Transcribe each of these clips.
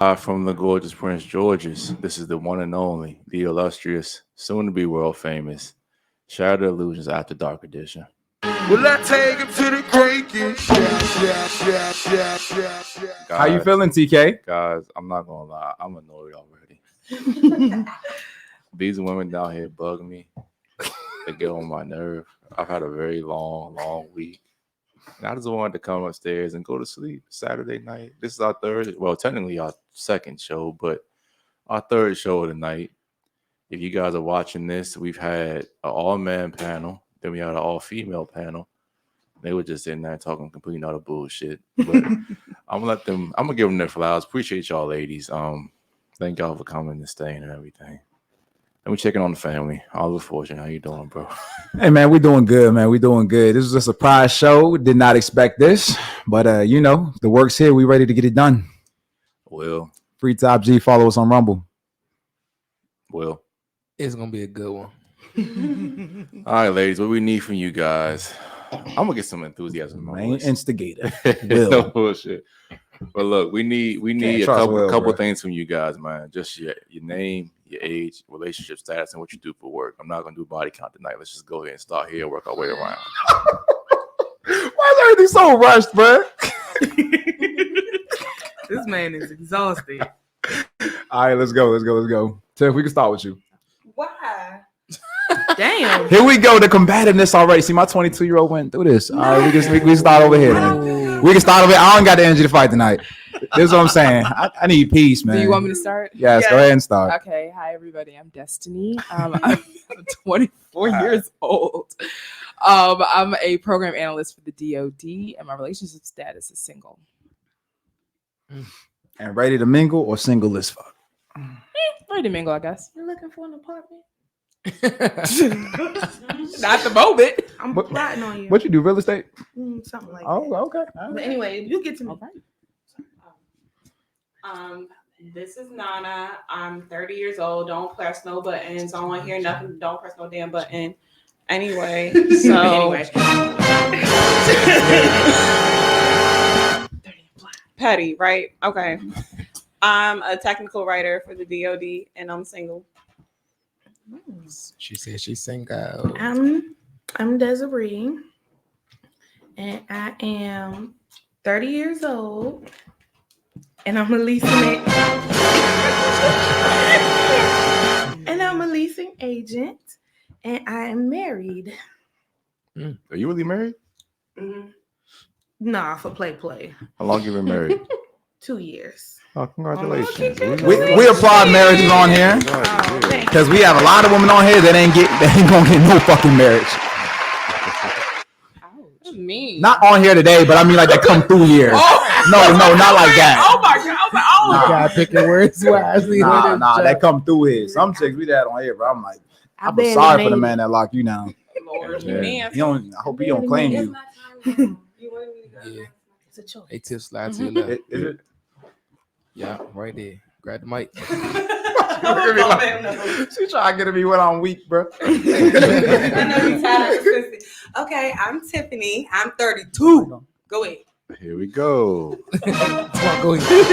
From the gorgeous Prince George's, this is the one and only, the illustrious, soon to be world famous, Shattered Illusions After Dark Edition. Will I take him to the drinking? How you feeling, TK? Guys, I'm not gonna lie, I'm annoyed already. These women down here bug me. They get on my nerve. I've had a very long week. And I just wanted to come upstairs and go to sleep Saturday night. This is our third, well, technically our second show, but our third show of the night. If you guys are watching this, we've had an all-man panel. Then we had an all-female panel. They were just in there talking complete utter bullshit. But I'm gonna give them their flowers. Appreciate y'all ladies. Thank y'all for coming and staying and everything. And we're checking on the family. Oliver Fortune, how you doing, bro? Hey, man, we doing good, man. We doing good. This was a surprise show. Did not expect this. But, the work's here. We ready to get it done. Will. Free Top G. Follow us on Rumble. Will. It's going to be a good one. All right, ladies, what we need from you guys. I'm going to get some enthusiasm. Main instigator. No bullshit. But look, we need a couple things from you guys, man. Just your name, your age, relationship status, and what you do for work. I'm not gonna do body count tonight. Let's just go ahead and start here and work our way around. Why is everything so rushed, bro? This man is exhausted. All right, let's go. Tiff, we can start with you. Why? Damn. Here we go. The combativeness already. See, my 22-year-old went through this. All right, we can start over here. We can start over here. I don't got the energy to fight tonight. This is what I'm saying. I need peace, man. Do you want me to start? Yes, go ahead and start. Okay. Hi, everybody. I'm Destiny. I'm 24 years old. I'm a program analyst for the DoD, and my relationship status is single. And ready to mingle or single as fuck? Ready to mingle, I guess. You're looking for an apartment? Not the moment. I'm plotting on you. What you do, real estate? Something like that. Oh, okay. But anyway, you get to me. Okay. This is Nana. I'm 30 years old. Don't press no buttons. I don't want to hear nothing. Don't press no damn button. Anyway, so petty, right? Okay. I'm a technical writer for the DoD, and I'm single. She said she's single. I'm Desiree, and I am 30 years old, and I'm a leasing agent, and I am married. Are you really married? Mm-hmm. Nah, for play. How long you been married? 2 years. Oh, congratulations. We applaud marriages on here because we have a lot of women on here that ain't gonna get no fucking marriage. Ouch. Mean. Not on here today, but I mean like that come through here. No, not like that. Oh my god! You gotta pick your words wisely. Nah, that come through here. Some chicks we that on here, but I'm like, I feel sorry for the man that locked you down. Lord, Yeah. man. I hope he don't claim you. Yeah. It's a choice. Hey, Tiff, slide to your left. Is it? Yeah, right there. Grab the mic. She trying to get at me when I'm weak, bro. Okay, I'm Tiffany. I'm 32. Go ahead. Here we go. Go ahead.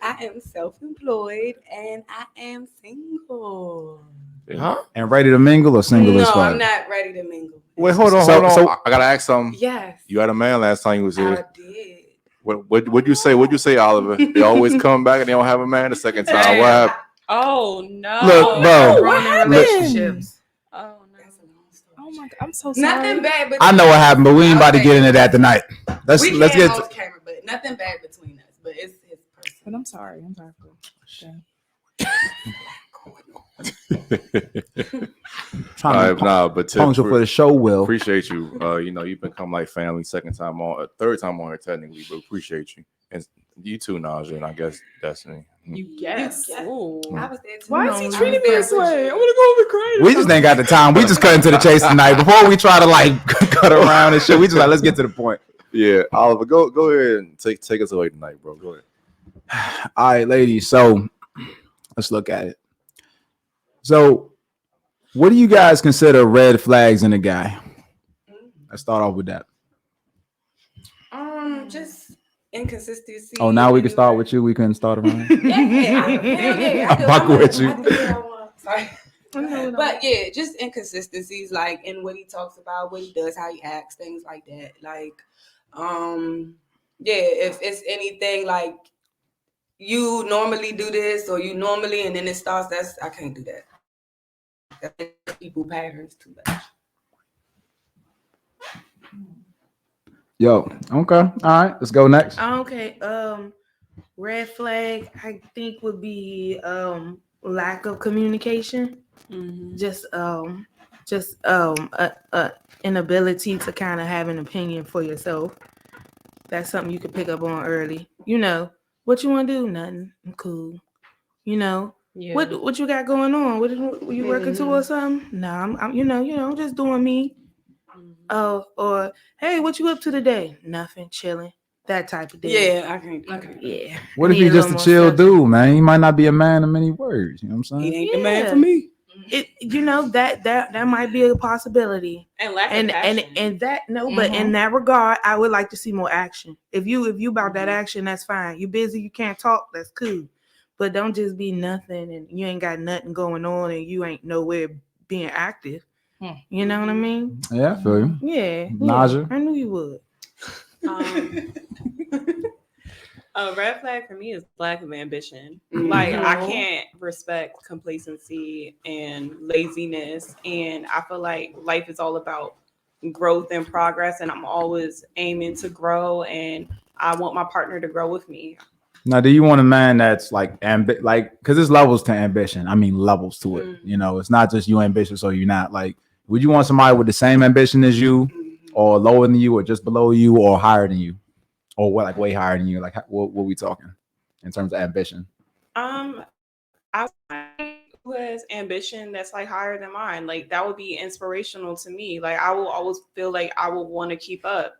I am self-employed and I am single. Huh? And ready to mingle or single as fuck? No, I'm not ready to mingle. Wait, hold on. So- I gotta ask something. Yes, You had a man last time you was I here. did. What'd you say? What'd you say, Oliver? They always come back and they don't have a man the second time. What happened? Oh no! Look, bro. What happened? Relationships. Oh no! Oh my god! I'm so sorry. Nothing bad. Between I know what happened, but we ain't about to get into that tonight. Let's we get can't off camera, but nothing bad between us. But it's his person. But I'm sorry. trying to but punctual for the show. Will appreciate you. You've become like family. Second time on, third time on here technically, but appreciate you. And you too, Naja, and I guess Destiny. You guess. Ooh. I was there too. Why is he No, treating me I'm this way? I'm gonna go over crying. we just ain't got the time. We just cut into the chase tonight. Before we try to like cut around and shit, we just like let's get to the point. Yeah, Oliver, go ahead and take us away tonight, bro. Go ahead. All right, ladies. So let's look at it. So, what do you guys consider red flags in a guy? Let's start off with that. Just inconsistency. Oh, now we can start with you. We couldn't start around. Yeah. I'm fucking with you. Sorry. But yeah, just inconsistencies like in what he talks about, what he does, how he acts, things like that. Like, if it's anything like you normally do this or you normally and then it starts, I can't do that. That's people patterns too much. Yo, okay. All right, let's go next. Okay. Red flag, I think, would be lack of communication. Mm-hmm. Just inability to kind of have an opinion for yourself. That's something you could pick up on early. You know, what you want to do? Nothing. I'm cool. You know, Yeah. what you got going on? What you working towards something? No, I'm I'm just doing me. Oh, or hey, what you up to today? Nothing, chilling. That type of thing. Yeah, I can't. Yeah. What if he's just a chill dude, man? He might not be a man of many words. You know what I'm saying? He ain't the man for me. That might be a possibility. And lack of passion. And that but in that regard, I would like to see more action. If you about that action, that's fine. You busy, you can't talk, that's cool. But don't just be nothing and you ain't got nothing going on and you ain't nowhere being active. You know what I mean? Yeah, I feel you. Yeah. Naja. I knew you would. A red flag for me is lack of ambition. Like I can't respect complacency and laziness, and I feel like life is all about growth and progress, and I'm always aiming to grow, and I want my partner to grow with me. Now, do you want a man that's like because there's levels to ambition. I mean, levels to it. You know, it's not just you ambitious or you're not. Like, would you want somebody with the same ambition as you, or lower than you, or just below you, or higher than you, or what, like way higher than you? Like, what we talking in terms of ambition? I who has ambition that's like higher than mine. Like that would be inspirational to me. Like I will always feel like I will want to keep up.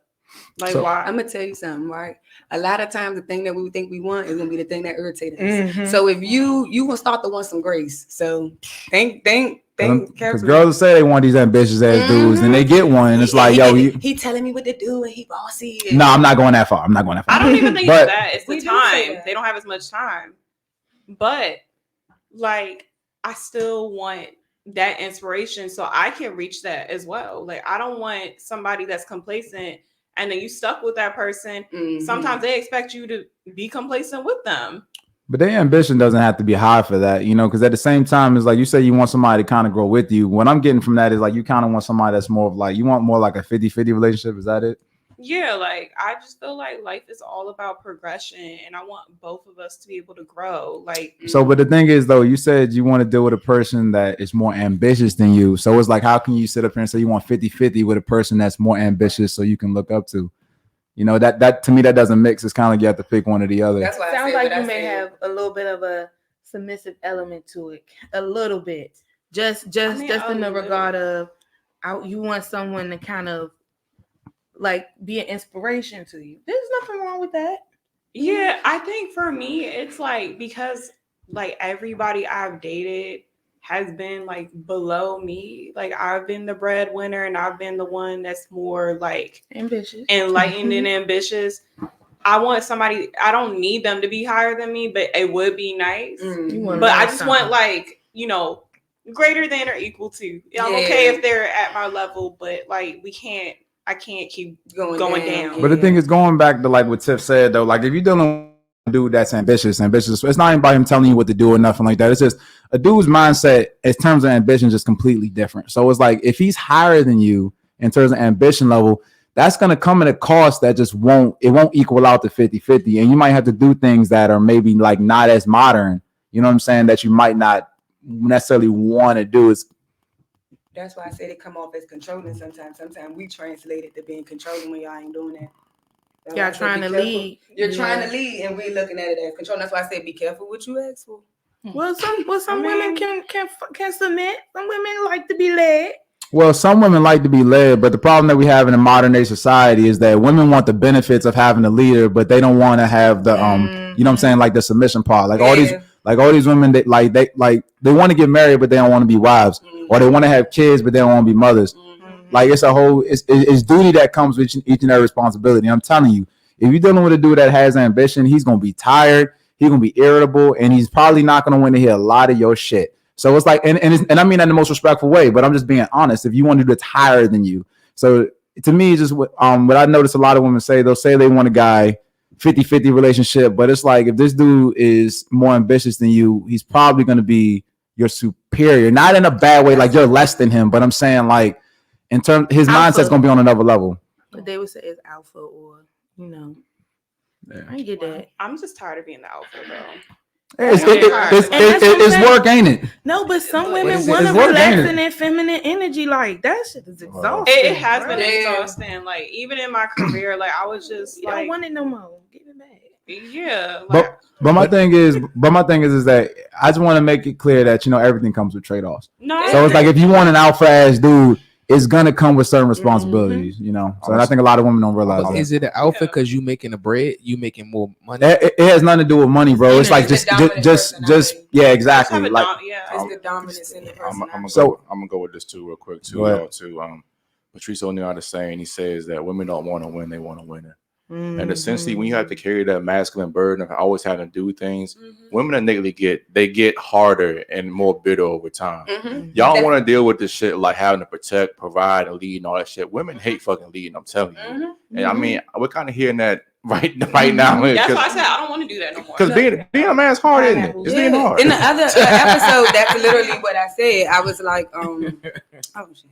Like why? I'm gonna tell you something, right? A lot of times the thing that we think we want is gonna be the thing that irritates us. So if you gonna start to want some grace. So think. Because girls will say they want these ambitious ass dudes, and they get one, and it's like, he telling me what to do, and he bossy. No, I'm not going that far. I don't even think it's that. It's the time. They don't have as much time. But like, I still want that inspiration so I can reach that as well. Like, I don't want somebody that's complacent and then you stuck with that person. Sometimes they expect you to be complacent with them. But their ambition doesn't have to be high for that, you know, because at the same time, it's like you say you want somebody to kind of grow with you. What I'm getting from that is like you kind of want somebody that's more of like, you want more like a 50-50 relationship. Is that it? Yeah, like I just feel like life is all about progression and I want both of us to be able to grow. Like, so, but the thing is, though, you said you want to deal with a person that is more ambitious than you. So it's like, how can you sit up here and say you want 50-50 with a person that's more ambitious so you can look up to? You know, that to me, that doesn't mix. It's kind of like you have to pick one or the other. That's why sounds like you may have a little bit of a submissive element to it, a little bit. Just in the regard of, you want someone to kind of like be an inspiration to you. There's nothing wrong with that. Yeah, I think for me, it's like because like everybody I've dated has been like below me. Like I've been the breadwinner and I've been the one that's more like ambitious, enlightened and ambitious. I want somebody, I don't need them to be higher than me, but it would be nice. But I just want like, you know, greater than or equal to. I'm okay if they're at my level, but like I can't keep going down. But the thing is, going back to like what Tiff said though, like if you're dealing dude that's ambitious, it's not even by him telling you what to do or nothing like that. It's just a dude's mindset in terms of ambition is just completely different. So it's like if he's higher than you in terms of ambition level, that's going to come at a cost that just won't equal out to 50-50. And you might have to do things that are maybe like not as modern, you know what I'm saying, that you might not necessarily want to do. That's why I say they come off as controlling sometimes. Sometimes we translate it to being controlling when y'all ain't doing that. Y'all trying to lead. You're trying to lead, and we looking at it as control. That's why I say be careful what you ask for. Well, some women can submit. Some women like to be led. Well, some women like to be led, but the problem that we have in a modern day society is that women want the benefits of having a leader, but they don't want to have the you know what I'm saying, like the submission part. Like all these women that they want to get married, but they don't want to be wives, or they want to have kids, but they don't want to be mothers. Like it's a whole it's duty that comes with each and every responsibility. I'm telling you, if you're dealing with a dude that has ambition, he's gonna be tired, he's gonna be irritable, and he's probably not gonna want to hear a lot of your shit. So it's like, and I mean that in the most respectful way, but I'm just being honest. If you want to do that's higher than you, so to me, it's just what I notice a lot of women say, they'll say they want a guy 50-50 relationship, but it's like if this dude is more ambitious than you, he's probably going to be your superior, not in a bad way, like you're less than him, but I'm saying like in terms his mindset's going to be on another level. But they would say it's alpha or Yeah. I get that. I'm just tired of being the alpha, bro. It's work, ain't it? No, but some women It's want to work, relax ain't it? in their feminine energy. Like that shit is exhausting. It has been bro. exhausting. Like even in my career, like I was just You like, don't want it no more. Give it back. yeah. Like, But my thing is that I just want to make it clear that everything comes with trade-offs. no, So it's like if you want an alpha ass dude, it's gonna come with certain responsibilities, So I think a lot of women don't realize that. Is it an alpha because you making the bread? You making more money? It has nothing to do with money, bro. It's like just yeah, exactly. have a Like It's the dominance in the person. I'm So- gonna go with this too, real quick too. Go ahead. Y'all, too. Patrice O'Neal had a saying. He says that women don't want to win; they want a winner. And essentially, when you have to carry that masculine burden of always having to do things, women innately get harder and more bitter over time. Y'all don't want to deal with this shit like having to protect, provide, and lead and all that shit. Women hate fucking leading. I'm telling you. And I mean, we're kind of hearing that right now. that's why I said I don't want to do that no more. Because being a man's hard, isn't it? It's being hard. In the other episode, that's literally what I said. I was like, oh shit,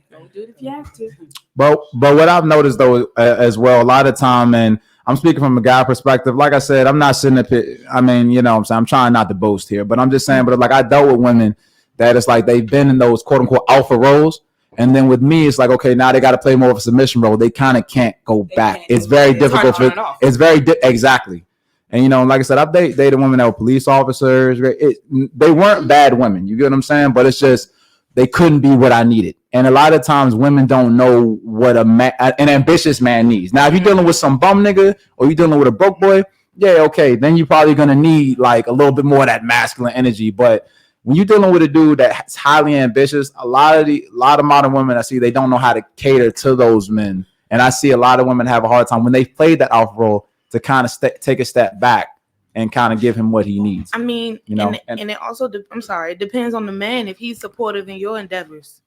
don't do it if you have to. But what I've noticed though as well, a lot of time, and I'm speaking from a guy perspective. Like I said, I'm not sitting up here. I mean, what I'm saying, I'm trying not to boast here, but I'm just saying. But like I dealt with women that it's like they've been in those quote unquote alpha roles, and then with me, it's like okay, now they got to play more of a submission role. They kind of can't go back. It's very difficult. It's very exactly. And like I said, I've dated women that were police officers. They weren't bad women. You get what I'm saying? But it's just they couldn't be what I needed. And a lot of times women don't know what an ambitious man needs. Now, if you're dealing with some bum nigga or you're dealing with a broke boy, yeah, okay, then you're probably going to need like a little bit more of that masculine energy. But when you're dealing with a dude that's highly ambitious, a lot of modern women I see, they don't know how to cater to those men. And I see a lot of women have a hard time when they played that alpha role to kind of take a step back and kind of give him what he needs. I mean, and it also, it depends on the man if he's supportive in your endeavors.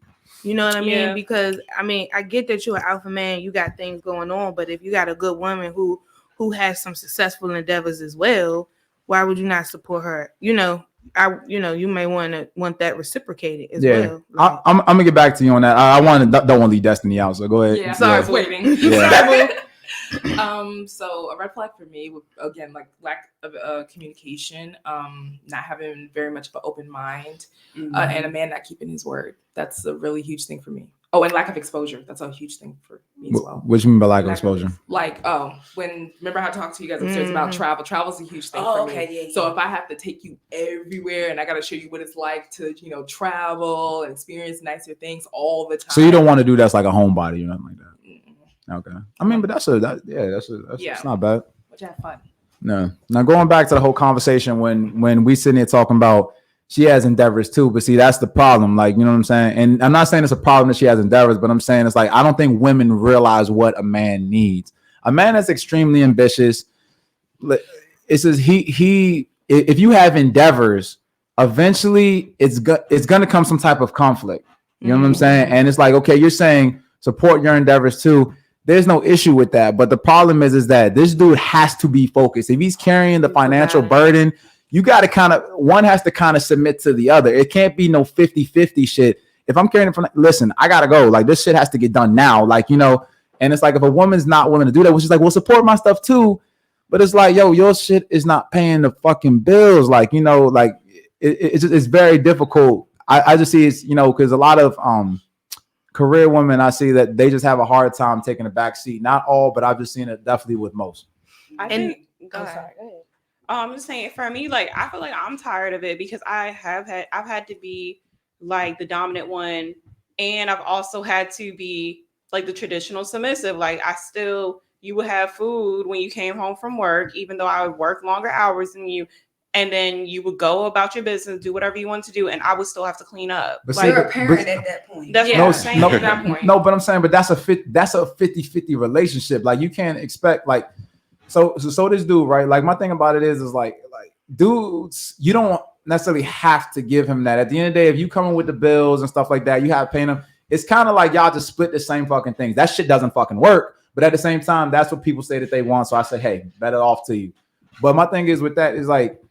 You know what I mean? Yeah. Because I mean, I get that you're an alpha man, you got things going on, but if you got a good woman who has some successful endeavors as well, why would you not support her? You may want that reciprocated as well. Like, I'm gonna get back to you on that. I don't want to leave Destiny out, so go ahead. Yeah, sorry, I was waiting. Yeah. So a red flag for me would again like lack of communication, not having very much of an open mind, and a man not keeping his word. That's a really huge thing for me. Oh, and lack of exposure. That's a huge thing for me as well. What do you mean by lack of exposure? Like, remember how I talked to you guys upstairs about travel? Travel's a huge thing for me. So if I have to take you everywhere and I got to show you what it's like to, travel and experience nicer things all the time. So you don't want to do that's like a homebody or nothing like that. Okay. I mean, but that's it's not bad. Which have fun. No. Now going back to the whole conversation when we sitting here talking about she has endeavors too, but see, that's the problem. Like, you know what I'm saying? And I'm not saying it's a problem that she has endeavors, but I'm saying it's like I don't think women realize what a man needs. A man that's extremely ambitious, it says if you have endeavors, eventually it's gonna come some type of conflict. You know what I'm saying? And it's like, okay, you're saying support your endeavors too. There's no issue with that. But the problem is that this dude has to be focused. If he's carrying the financial burden, you got to one has to kind of submit to the other. It can't be no 50-50 shit. If I'm carrying it listen, I got to go. Like this shit has to get done now. Like, and it's like, if a woman's not willing to do that, which is like, well, support my stuff too. But it's like, yo, your shit is not paying the fucking bills. Like, like it's very difficult. I just see it's, because a lot of, career women, I see that they just have a hard time taking a back seat. Not all, but I've just seen it definitely with most. I'm just saying for me, like I feel like I'm tired of it because I've had to be like the dominant one, and I've also had to be like the traditional submissive. Like you would have food when you came home from work, even though I would work longer hours than you. And then you would go about your business, do whatever you want to do, and I would still have to clean up. But you're a parent at that point. That's what I'm saying. At that point. No, but I'm saying, but that's a 50-50 relationship. Like you can't expect, like So this dude, right? Like my thing about it is like dudes, you don't necessarily have to give him that. At the end of the day, if you come in with the bills and stuff like that, you have paying him. It's kind of like y'all just split the same fucking things. That shit doesn't fucking work. But at the same time, that's what people say that they want. So I say, hey, better off to you. But my thing is with that is like,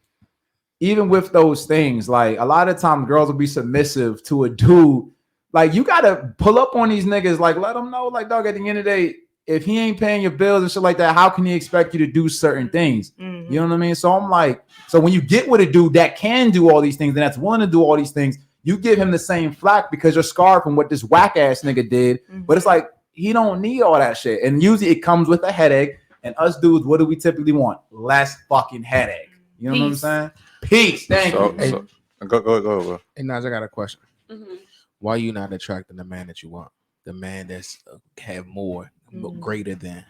even with those things, like a lot of times girls will be submissive to a dude. Like you gotta pull up on these niggas, like let them know, like dog, at the end of the day, if he ain't paying your bills and shit like that, how can he expect you to do certain things? Mhm. You know what I mean? So I'm like, so when you get with a dude that can do all these things and that's willing to do all these things, you give him the same flack because you're scarred from what this whack ass nigga did. But it's like he don't need all that shit. And usually it comes with a headache. And us dudes, what do we typically want? Less fucking headache. You know what I'm saying? Peace. Thank you. So, go, bro. Hey, Naj, I got a question. Mm-hmm. Why you not attracting the man that you want? The man that's have more, greater than.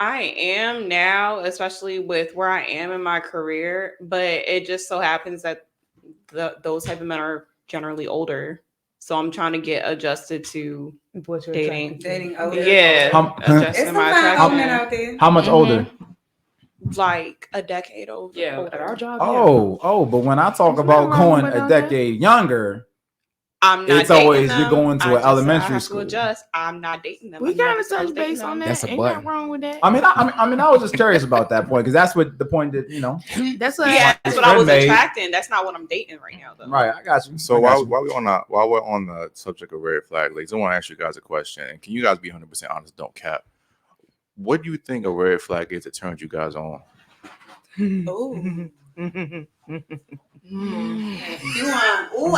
I am now, especially with where I am in my career, but it just so happens that those type of men are generally older. So I'm trying to get adjusted to dating older. Yeah, adjusting my attraction. out there. How much older? Like a decade older. Yeah, at our job. But when I talk about going a decade younger, I'm not. It's always you're going to an elementary school. Adjust. I'm not dating them. We kind of touch base on that. That's a Ain't butt. nothing wrong with that. I mean, I was just curious about that point because that's what the point that That's what. Yeah, that's what I was attracting. That's not what I'm dating right now, though. Right, I got you. So while we're on the subject of red flag legs, I want to ask you guys a question. And can you guys be 100% honest? Don't cap. What do you think a red flag is that turns you guys on? I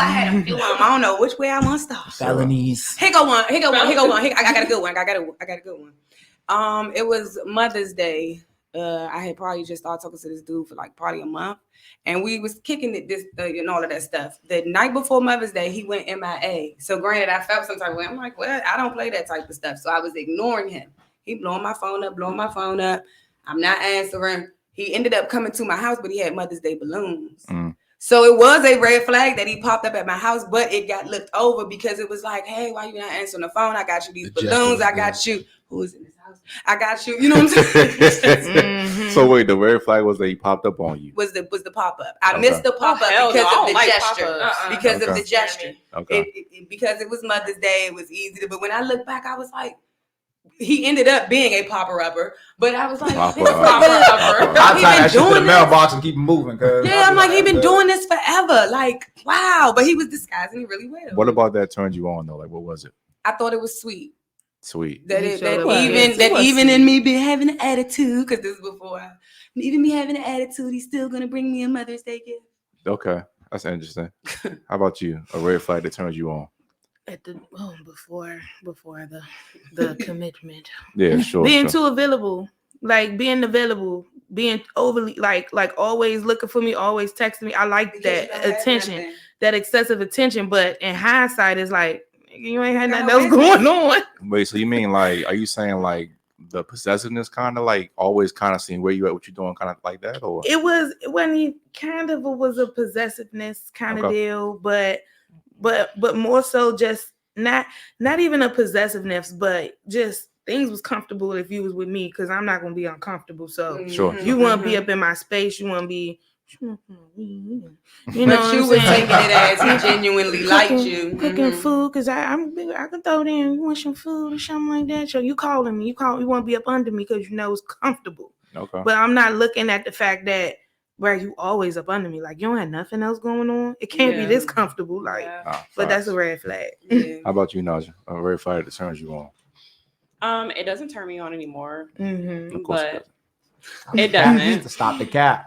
had a few of them. I don't know which way I want to start. Felonies. Here go one. I got a good one. I got a good one. It was Mother's Day. I had probably just started talking to this dude for like probably a month, and we was kicking it and all of that stuff. The night before Mother's Day, he went MIA. So granted, I felt some type of way. I'm like, well, I don't play that type of stuff. So I was ignoring him. He blowing my phone up. I'm not answering. He ended up coming to my house, but he had Mother's Day balloons. So it was a red flag that he popped up at my house, but it got looked over because it was like, hey, why you not answering the phone? I got you these balloons. I got you. Who is in this house? I got you. You know what I'm saying? So wait, the red flag was that he popped up on you. Was the pop up? I missed the pop up because of the gesture. Because of the gesture. Okay. Because it was Mother's Day, it was easy. But when I look back, I was like, he ended up being a popper upper, but I was like, popper upper. I tie that shit to the mailbox and keep moving. Yeah, I'm like, he been doing this forever. Like, wow. But he was disguising it really well. What about that turned you on though? Like, what was it? I thought it was sweet. Sweet. That even in me be having an attitude, because this is before even me having an attitude, he's still gonna bring me a Mother's Day gift. Okay, that's interesting. How about you? A red flag that turns you on? At the before the commitment. Yeah, sure. Being too available, like being available, being overly like always looking for me, always texting me. I like that attention, that excessive attention. But in hindsight, it's like you ain't had nothing else going on. Wait, so you mean like, are you saying like the possessiveness kind of like always kind of seeing where you at, what you doing, kind of like that, or it was a possessiveness kind of deal, but more so just not even a possessiveness, but just things was comfortable if you was with me, because I'm not gonna be uncomfortable. So you want to be up in my space, you want to be. You know, but you was taking it as he genuinely liked you. Cooking food, because I can throw it in. You want some food or something like that? So you calling me. You want to be up under me because you know it's comfortable. Okay. But I'm not looking at the fact that where you always up under me, like you don't have nothing else going on. It can't be this comfortable, like. But that's a red flag. How about you, Naja? A red flag that turns you on? It doesn't turn me on anymore. Of course but it doesn't. To stop the cap.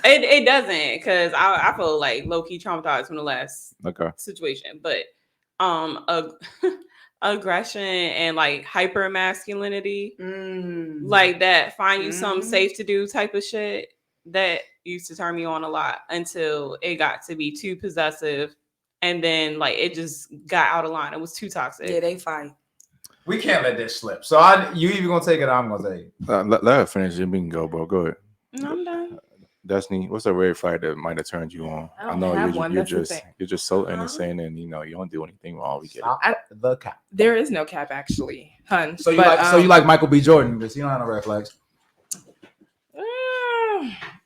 It doesn't, because I feel like low key traumatized from the last situation. But aggression and like hyper masculinity, like that, find you something safe to do type of shit, that used to turn me on a lot until it got to be too possessive, and then like it just got out of line. It was too toxic. Yeah, they fight. We can't let this slip. So you either gonna take it or I'm gonna take it. Let her finish it. We can go, bro. Go ahead. No, I'm done. Destiny, what's a red flag that might have turned you on? I know you're just so innocent, and you don't do anything wrong. We get it. There is no cap, actually, hun. So you like Michael B. Jordan, because you don't have no red flags.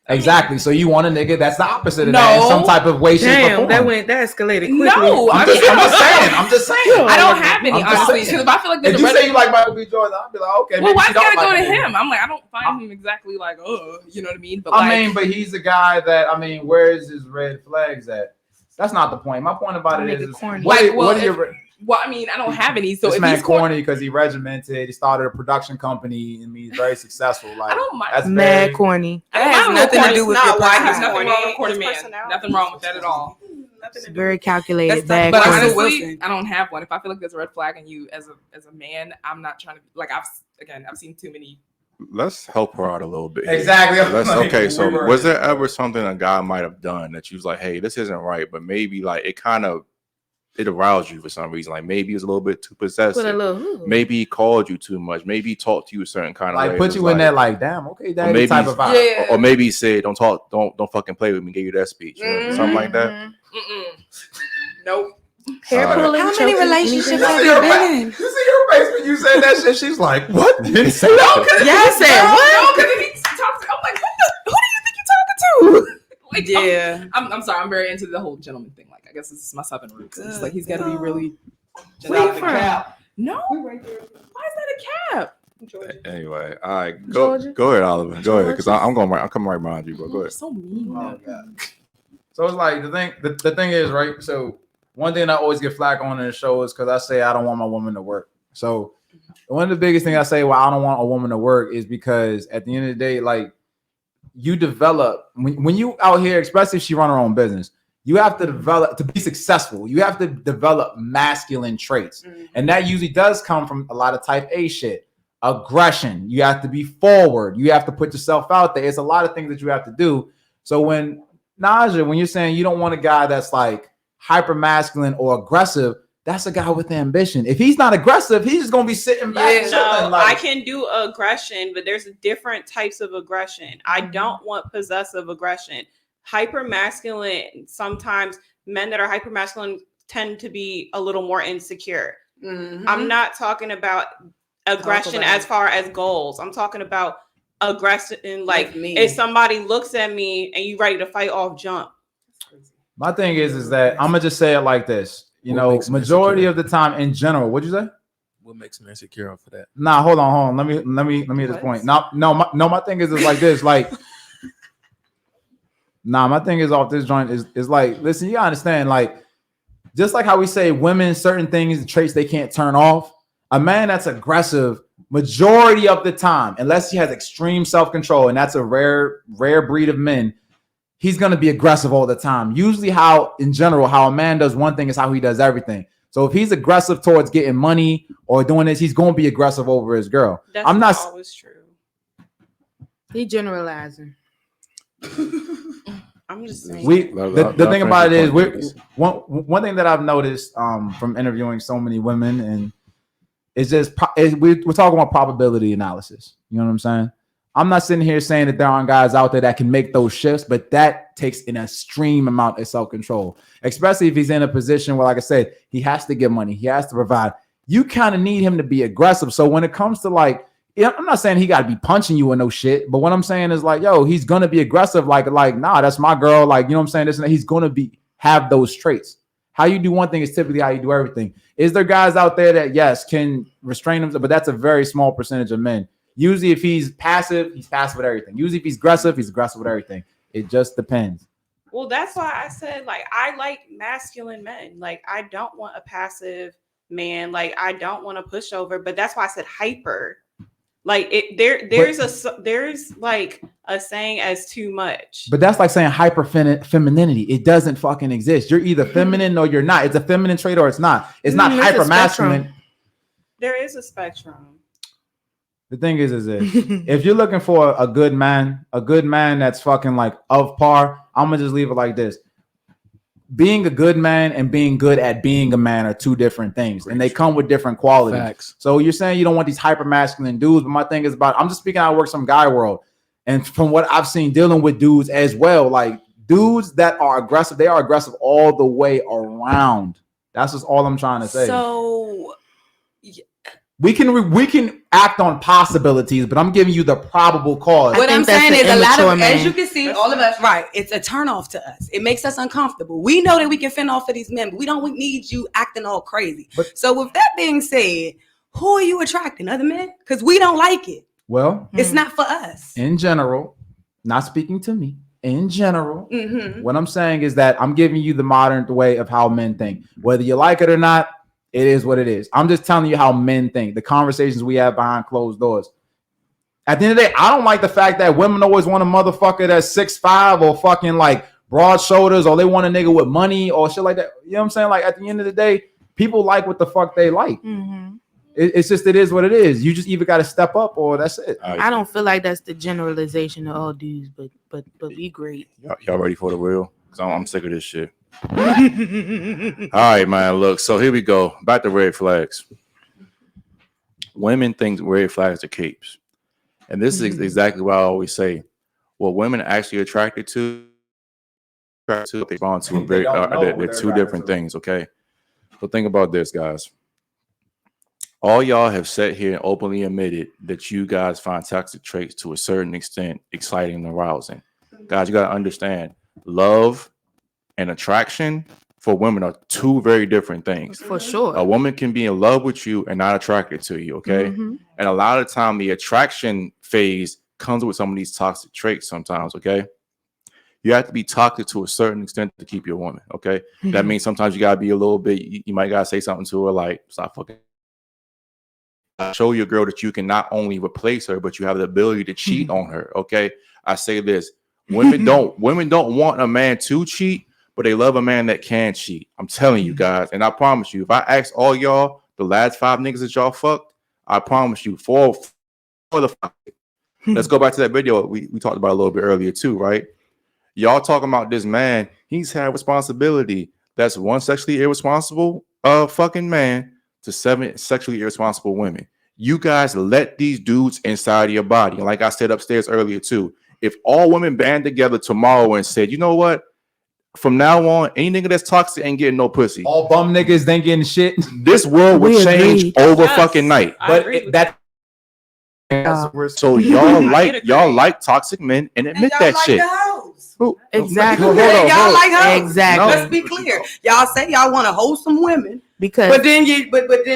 Exactly. So you want a nigga that's the opposite of that in some type of way, shape, or form. That escalated quickly. No, I'm just saying. I don't have any, honestly, because if I feel like if you say you like Michael B. Jordan, I'll be like, okay. Well, why gotta go to him? I'm like, I don't find him exactly like, you know what I mean? But but he's a guy that where is his red flags at? That's not the point. My point about it is what are your well, I mean, I don't have any. So this if man he's corny because he regimented, he started a production company, and he's very successful. Like, I don't mind. That's mad corny. That has nothing to do with your There's nothing corny. wrong with corny man. Nothing wrong with that at all. It's very calculated. But honestly, I don't have one. If I feel like there's a red flag in you as a man, I'm not trying to like. I've seen too many. Let's help her out a little bit. Exactly. Okay, so was there ever something a guy might have done that you was like, hey, this isn't right, but maybe like it aroused you for some reason. Like maybe he was a little bit too possessive. Maybe he called you too much. Maybe he talked to you a certain kind of way. Like put you in that like, damn, okay, that's the type of vibe. Yeah. Or maybe he said, don't fucking play with me, gave you that speech. Something like that. Nope. Hair pulling. How many relationships have you been in? You see her face when you said that shit. She's like, what? Yeah, I said what? No, because if he talks, I'm like, who do you think you're talking to? Like, Yeah. I'm sorry. I'm very into the whole gentleman thing. Like, I guess this is my Southern roots. It's like he's got to be really. Where you from? No. Why is that a cap? Georgia. Anyway, all right, go ahead, Oliver. Go ahead, because I'm coming right behind you, bro. Go ahead. So mean. Oh, God. So it's like the thing is, right? So one thing I always get flack on in the show is because I say I don't want my woman to work. So one of the biggest things I say why I don't want a woman to work is because at the end of the day, like you develop when you out here, especially if she run her own business, you have to develop to be successful. You have to develop masculine traits, and that usually does come from a lot of type A shit. Aggression. You have to be forward. You have to put yourself out there. It's a lot of things that you have to do. So when Naja, when you're saying you don't want a guy that's like hyper masculine or aggressive, that's a guy with ambition. If he's not aggressive, he's just gonna be sitting back. I can do aggression, but there's different types of aggression. I don't want possessive aggression. Hyper masculine. Sometimes men that are hyper masculine tend to be a little more insecure. I'm not talking about aggression as far as goals. I'm talking about aggressive and like if somebody looks at me and you ready to fight off jump. My thing is that I'm gonna just say it like this. You know, majority of the time in general, what'd you say? What makes men insecure for that? Nah, hold on. Let me hit this point. My thing is like this. Like, my thing is off this joint is like, listen, you gotta understand, like, just like how we say women, certain things, traits they can't turn off. A man that's aggressive, majority of the time, unless he has extreme self-control, and that's a rare breed of men, he's going to be aggressive all the time. Usually in general, how a man does one thing is how he does everything. So if he's aggressive towards getting money or doing this, he's going to be aggressive over his girl. That's not always true. He generalizing. I'm just saying. The thing about it is, one thing that I've noticed from interviewing so many women, and it's just we're talking about probability analysis. You know what I'm saying? I'm not sitting here saying that there aren't guys out there that can make those shifts, but that takes an extreme amount of self-control, especially if he's in a position where, like I said, he has to get money, he has to provide. You kind of need him to be aggressive. So when it comes to like, I'm not saying he got to be punching you or no shit, but what I'm saying is like, yo, he's gonna be aggressive. Like, nah, that's my girl. Like, you know what I'm saying? This and that. He's gonna have those traits. How you do one thing is typically how you do everything. Is there guys out there that yes can restrain himself, but that's a very small percentage of men. Usually, if he's passive with everything. Usually, if he's aggressive with everything. It just depends. Well, that's why I said, like, I like masculine men. Like, I don't want a passive man. Like, I don't want a pushover. But that's why I said hyper. Like, there's like a saying as too much. But that's like saying hyper femininity. It doesn't fucking exist. You're either feminine or you're not. It's a feminine trait or it's not. It's not hyper masculine. There is a spectrum. The thing is if you're looking for a good man that's fucking like of par, I'm gonna just leave it like this. Being a good man and being good at being a man are two different things, and they come with different qualities. Facts. So you're saying you don't want these hyper masculine dudes, but my thing is I'm just speaking out of work some guy world, and from what I've seen dealing with dudes as well, like dudes that are aggressive, they are aggressive all the way around. That's just all I'm trying to say. So We can act on possibilities, but I'm giving you the probable cause. What I'm saying is a lot of, man. as you can see, all of us, right? It's a turnoff to us. It makes us uncomfortable. We know that we can fend off for these men, but we don't need you acting all crazy. So with that being said, who are you attracting? Other men? Because we don't like it. Well, it's not for us. In general, not speaking to me. In general, what I'm saying is that I'm giving you the modern way of how men think. Whether you like it or not, it is what it is. I'm just telling you how men think. The conversations we have behind closed doors. At the end of the day, I don't like the fact that women always want a motherfucker that's 6'5" or fucking like broad shoulders, or they want a nigga with money or shit like that. You know what I'm saying? Like at the end of the day, people like what the fuck they like. It's just, it is what it is. You just either got to step up or that's it. I don't feel like that's the generalization of all dudes, but be great. Y'all ready for the real? Because I'm sick of this shit. All right, man. Look, so here we go. Back to red flags. Women think red flags are capes. And this is exactly what I always say. What women are actually attracted to, they respond to, they're two different things, okay? So think about this, guys. All y'all have sat here and openly admitted that you guys find toxic traits to a certain extent exciting and arousing. Guys, you got to understand, love and attraction for women are two very different things. For sure. A woman can be in love with you and not attracted to you, okay? And a lot of the time, the attraction phase comes with some of these toxic traits sometimes, okay? You have to be toxic to a certain extent to keep your woman, okay? That means sometimes you got to be a little bit, you might got to say something to her like, stop fucking. Show your girl that you can not only replace her, but you have the ability to cheat on her, okay? I say this, women don't want a man to cheat, but they love a man that can cheat. I'm telling you guys, and I promise you, if I ask all y'all, the last 5 niggas that y'all fucked, I promise you, for the 5. Let's go back to that video we talked about a little bit earlier too, right? Y'all talking about this man, he's had responsibility. That's 1 sexually irresponsible fucking man to 7 sexually irresponsible women. You guys let these dudes inside of your body. And like I said upstairs earlier too, if all women band together tomorrow and said, you know what? From now on, any nigga that's toxic ain't getting no pussy. All bum niggas ain't getting shit. This world would change over fucking night. But so y'all like toxic men and admit that like shit. Exactly. Y'all like hoes. Exactly. Let's be clear. Y'all say y'all want to wholesome women, because but then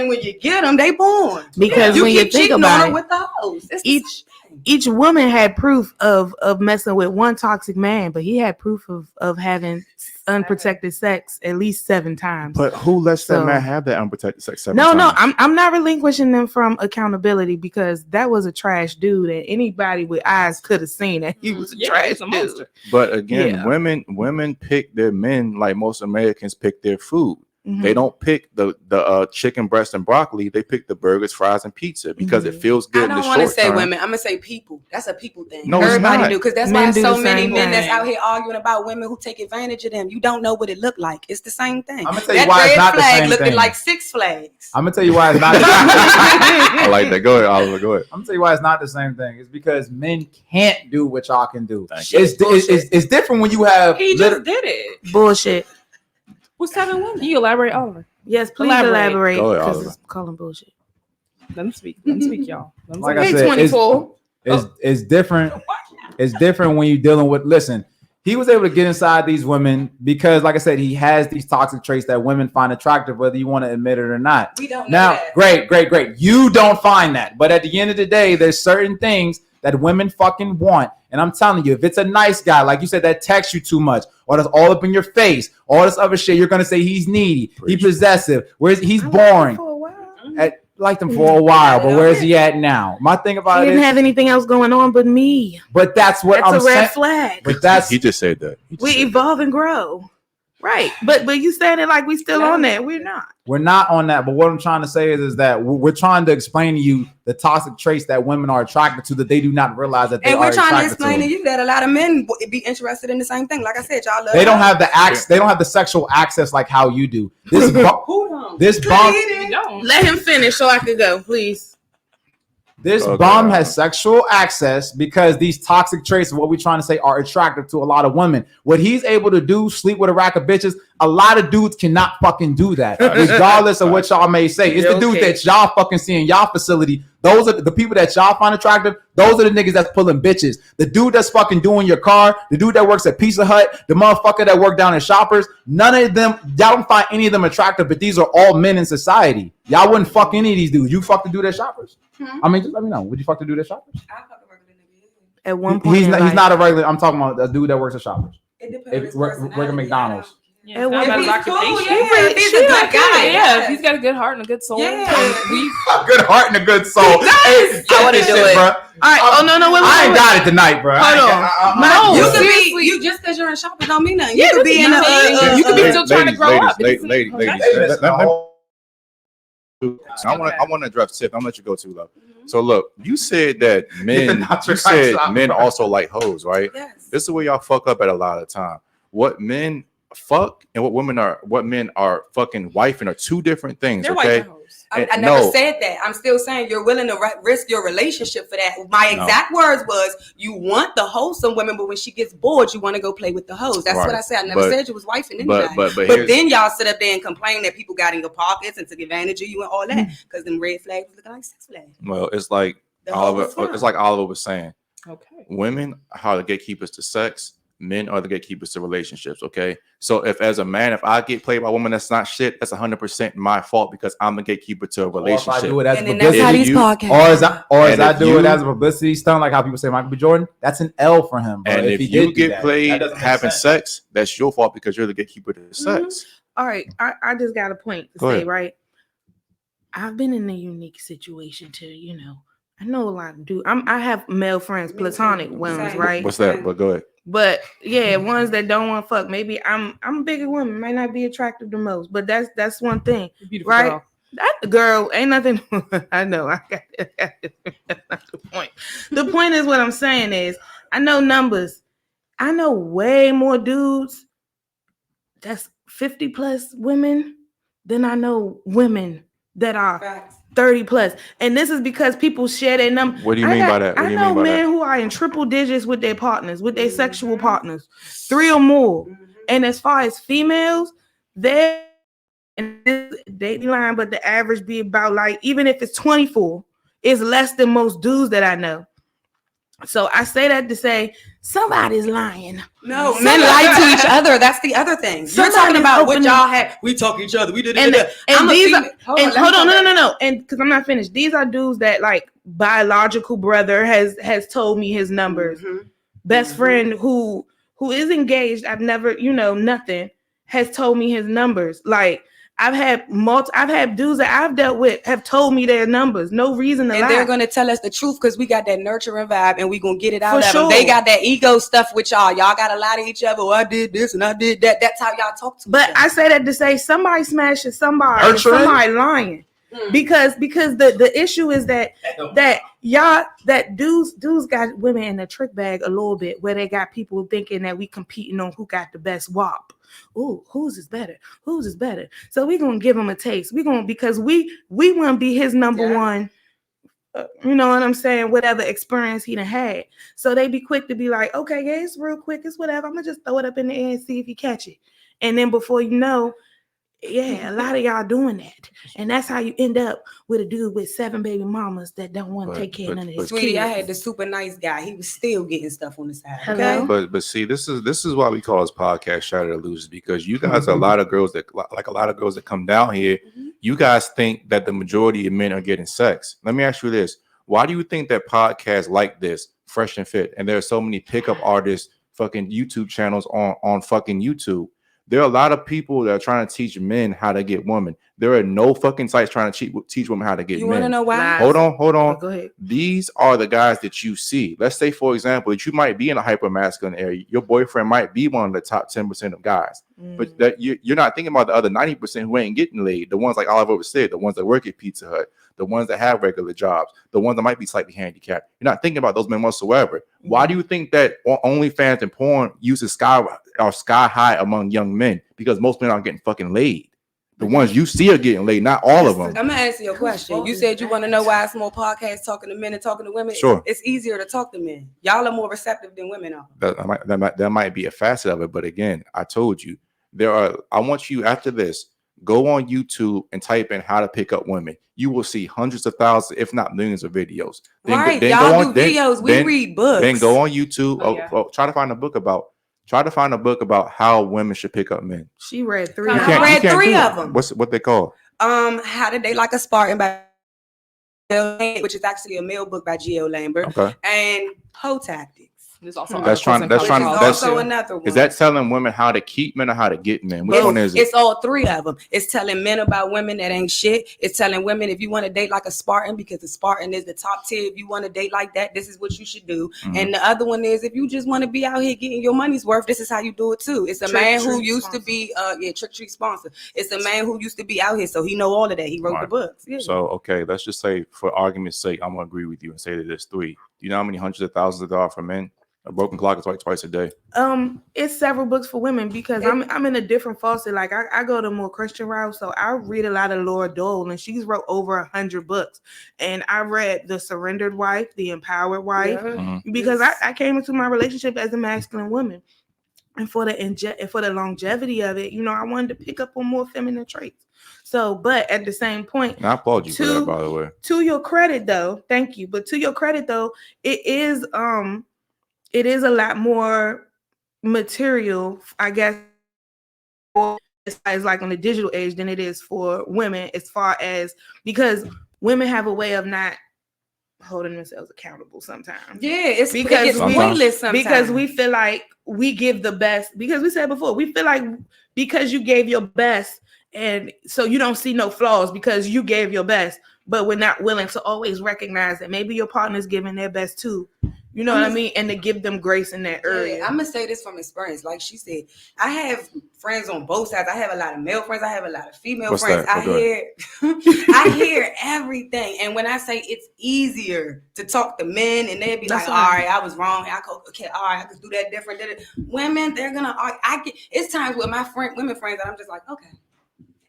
when you get them, they born. Because you when keep you think cheating about on her it, with the hoes. each woman had proof of messing with one toxic man, but he had proof of having unprotected sex at least 7 times. But who lets that man have that unprotected sex 7 times? No, I'm not relinquishing them from accountability, because that was a trash dude, and anybody with eyes could have seen that he was a trash dude. But again, women pick their men like most Americans pick their food. They don't pick the chicken breast and broccoli. They pick the burgers, fries, and pizza because it feels good. I don't want to say women. I'm gonna say people. That's a people thing. No, everybody do, because that's men why so many men men that's out here arguing about women who take advantage of them. You don't know what it looked like. It's the same thing. I'm gonna tell you why it's not the same looking thing. like 6 Flags. I'm gonna tell you why it's not. I like that. Go ahead, Oliver. Go ahead. I'm gonna tell you why it's not the same thing. It's because men can't do what y'all can do. It's different when you have. He just did it. Bullshit. Who's 7 women? Can you elaborate, Oliver? Yes, please elaborate. Because it's calling bullshit. Let me speak. Y'all. Like I said, 24. It's different. It's different when you're dealing with. Listen, he was able to get inside these women because, like I said, he has these toxic traits that women find attractive, whether you want to admit it or not. We don't know that. Great. You don't find that, but at the end of the day, there's certain things that women fucking want. And I'm telling you, if it's a nice guy, like you said, that texts you too much, or that's all up in your face, all this other shit, you're gonna say he's needy, he's possessive, whereas he's boring. Liked him for a while, but where's he at now? My thing about he didn't have anything else going on but me. But that's what I'm saying. That's a red flag. But that's he just said that. We evolve and grow. Right. But you saying it like we still on that. We're not. We're not on that. But what I'm trying to say is that we're trying to explain to you the toxic traits that women are attracted to that they do not realize that they are attracted to. And we're trying to explain to you that a lot of men would be interested in the same thing. Like I said, y'all love. They don't have the access. They don't have the sexual access like how you do. This bum. Let him finish so I could go, please. This bum has sexual access because these toxic traits of what we're trying to say are attractive to a lot of women. What he's able to do, sleep with a rack of bitches, A lot of dudes cannot fucking do that, regardless of what y'all may say. It's the dudes that y'all fucking see in y'all facility. Those are the people that y'all find attractive. Those are the niggas that's pulling bitches. The dude that's fucking doing your car, the dude that works at Pizza Hut, the motherfucker that work down at Shoppers. None of them, y'all don't find any of them attractive, but these are all men in society. Y'all wouldn't fuck any of these dudes. You fuck the dude at Shoppers? I mean, just let me know. Would you fuck the dude at Shoppers? At one point, he's not a regular. I'm talking about a dude that works at Shoppers. It depends. Work at McDonald's. Yeah, it's not about his occupation. If he's a good guy, yeah, if he's got a good heart and a good soul. Yeah. A good heart and a good soul. Hey, I want to do it. Bro. All right. Oh no, wait. I ain't got it tonight, bro. Hold on. No, you can be. You just because you're in shopping don't mean nothing. You could be in you could be still trying to grow up. Ladies. I want to address Tiff. I'm gonna let you go too, love. So look, you said that men. You said men also like hoes, right? Yes. This is where y'all fuck up at a lot of time. What men fuck and what men are fucking wifing are two different things. They're okay. I never said that. I'm still saying you're willing to risk your relationship for that. My exact words was you want the wholesome women, but when she gets bored, you want to go play with the hoes. That's what I said. I never said you was wifing anybody. But then y'all sit up there and complain that people got in your pockets and took advantage of you and all that because them red flags looking like six flags. Well, it's like Oliver was saying. Okay. Women are the gatekeepers to sex. Men are the gatekeepers to relationships. Okay. So if as a man, if I get played by a woman that's not shit, that's 100% my fault because I'm the gatekeeper to a relationship. Or if I do it as and that's how these podcasts. Or as I do it as a publicity stunt, like how people say Michael B. Jordan, that's an L for him. Bro. And if you get played having sex, that's your fault because you're the gatekeeper to sex. All right. I just got a point to say, right? I've been in a unique situation too, I know a lot of dudes. I have male friends, platonic ones, right? What's that? But go ahead. But yeah, ones that don't want to fuck. Maybe I'm a bigger woman, might not be attractive the most, but that's one thing, right? Girl. That girl ain't nothing. I know. I got that's not the point. The point is what I'm saying is I know numbers. I know way more dudes that's 50 plus women than I know women that are 30 plus. And this is because people share their number. What do you mean by that? I know men who are in triple digits with their partners, with their sexual partners, 3 or more. And as far as females, they're in this dating line, but the average be about like, even if it's 24, it's less than most dudes that I know. So I say that to say somebody's lying. No, men lie to each other. That's the other thing. You're talking about what y'all had. We talk each other. We did it. And these are, hold on, no. And because I'm not finished. These are dudes that like biological brother has told me his numbers. Best friend who is engaged. I've never, nothing has told me his numbers. Like I've had dudes that I've dealt with have told me their numbers. No reason to lie. And they're going to tell us the truth because we got that nurturing vibe and we going to get it out of them. They got that ego stuff with y'all. Y'all got to lie to each other. Oh, I did this and I did that. That's how y'all talk to each other. But I say that to say somebody smashing somebody, somebody lying. Because the issue is that dudes got women in a trick bag a little bit where they got people thinking that we competing on who got the best WAP. Ooh, whose is better? So we're gonna give him a taste. Because we want to be his number one. You know what I'm saying? Whatever experience he done had. So they be quick to be like, okay, yeah, it's real quick, it's whatever. I'm gonna just throw it up in the air and see if you catch it. And then before you know, a lot of y'all doing that. And that's how you end up with a dude with 7 baby mamas that don't want to take care of none of his Sweetie, kids. I had the super nice guy. He was still getting stuff on the side. Hello? Okay. But see, this is why we call this podcast Shatter the Losers, because you guys are a lot of girls that come down here. You guys think that the majority of men are getting sex. Let me ask you this. Why do you think that podcasts like this, Fresh and Fit, and there are so many pickup artists, fucking YouTube channels on fucking YouTube? There are a lot of people that are trying to teach men how to get women. There are no fucking sites trying to teach women how to get men. You want to know why? Hold on. Go ahead. These are the guys that you see. Let's say, for example, that you might be in a hyper masculine area. Your boyfriend might be one of the top 10% of guys, but that you're not thinking about the other 90% who ain't getting laid. The ones like Oliver said, the ones that work at Pizza Hut, the ones that have regular jobs, the ones that might be slightly handicapped. You're not thinking about those men whatsoever. Why do you think that OnlyFans and porn uses sky high among young men? Because most men aren't getting fucking laid. The ones you see are getting laid, not all of them. I'm gonna answer your question. You said you want to know why it's more podcasts talking to men and talking to women. Sure. It's easier to talk to men. Y'all are more receptive than women are. That might be a facet of it. But again, I told you, I want you after this, go on YouTube and type in how to pick up women. You will see hundreds of thousands, if not millions, of videos. Then y'all do videos. We read books. Then go on YouTube. Try to find a book about how women should pick up men. She read 3. I read 3 of them. What they call? How to Date Like a Spartan by which is actually a male book by G.L. Lambert. Okay. And Hoe Tactics. There's also that's also another one. Is that telling women how to keep men or how to get men? Which one is it? It's all 3 of them. It's telling men about women that ain't shit. It's telling women if you want to date like a Spartan, because the Spartan is the top tier. If you want to date like that, this is what you should do. And the other one is if you just want to be out here getting your money's worth, this is how you do it too. It's a man who used to be Trick Treat sponsor. It's a man who used to be out here, so he know all of that. He wrote the books. Yeah. So okay, let's just say for argument's sake, I'm gonna agree with you and say that there's 3. Do you know how many hundreds of thousands there are for men? A broken clock is like twice a day. It's several books for women because I'm in a different faucet. Like I go the more Christian route, so I read a lot of Laura Dole, and she's wrote over 100 books. And I read The Surrendered Wife, The Empowered Wife, because I came into my relationship as a masculine woman, and for the longevity of it, I wanted to pick up on more feminine traits. So, but at the same point, and I applaud you for that, by the way. To your credit, though, thank you. But to your credit, though, it is a lot more material, I guess, it's like on the digital age than it is for women, as far as because women have a way of not holding themselves accountable sometimes. Yeah, it gets pointless sometimes. Because we feel like we give the best, because we said before, we feel like because you gave your best, and so you don't see no flaws because you gave your best, but we're not willing to always recognize that maybe your partner's giving their best too. You know what I mean? And to give them grace in that area. I'm going to say this from experience. Like she said, I have friends on both sides. I have a lot of male friends. I have a lot of female friends. I hear everything. And when I say it's easier to talk to men and they'll be like, all right, I was wrong. I could do that different. Women, they're going to, it's times with my women friends that I'm just like, okay.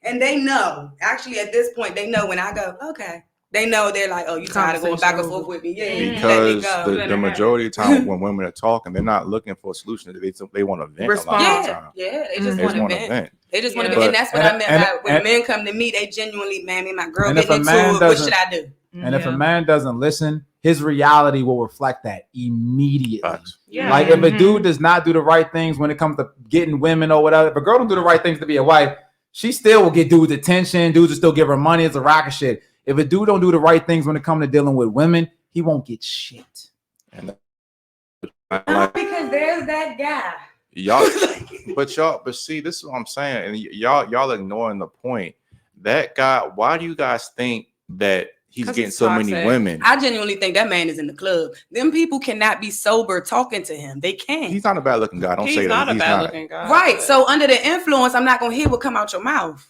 And they know, actually at this point, they know when I go, okay. They know, they're like, oh, you tired of going back and forth with me. Yeah, because the majority of the time when women are talking, they're not looking for a solution. They want to vent a lot of the time. Yeah, they just want to vent. They just want to vent. And that's what I meant by when men come to me, they genuinely, man, me and my girl getting into it. What should I do? And if a man doesn't listen, his reality will reflect that immediately. Yeah. Like if a dude does not do the right things when it comes to getting women or whatever, if a girl don't do the right things to be a wife, she still will get dudes attention. Dudes will still give her money. It's a rocket shit. If a dude don't do the right things when it comes to dealing with women, he won't get shit. And because there's that guy. But see, this is what I'm saying, and y'all ignoring the point. That guy, why do you guys think that he's getting so many women? I genuinely think that man is in the club. Them people cannot be sober talking to him. They can't. He's not a bad looking guy. Don't say that. He's not a bad looking guy. Right. So under the influence, I'm not gonna hear what come out your mouth.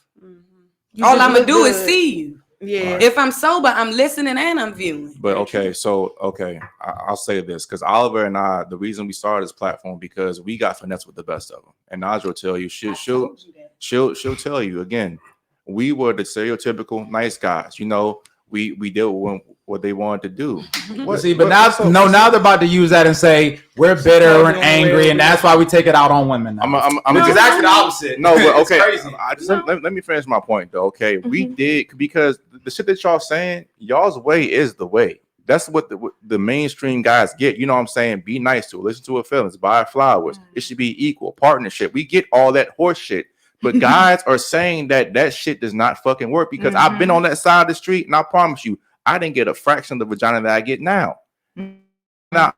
All I'm gonna do is see you. Yeah. Right. If I'm sober, I'm listening and I'm viewing. But I'll say this because Oliver and I, the reason we started this platform because we got finesse with the best of them. And Naja will tell you, she'll tell you again. We were the stereotypical nice guys. We did what they wanted to do. Now they're about to use that and say we're bitter and angry, and that's why we take it out on women. Now. Which is actually the opposite. No, but okay. Let me finish my point though. Okay, we did because the shit that y'all saying, y'all's way is the way. That's what the mainstream guys get. You know what I'm saying? Be nice to her, listen to her feelings, buy her flowers. It should be equal partnership. We get all that horse shit. But guys are saying that shit does not fucking work because I've been on that side of the street and I promise you, I didn't get a fraction of the vagina that I get now. Now,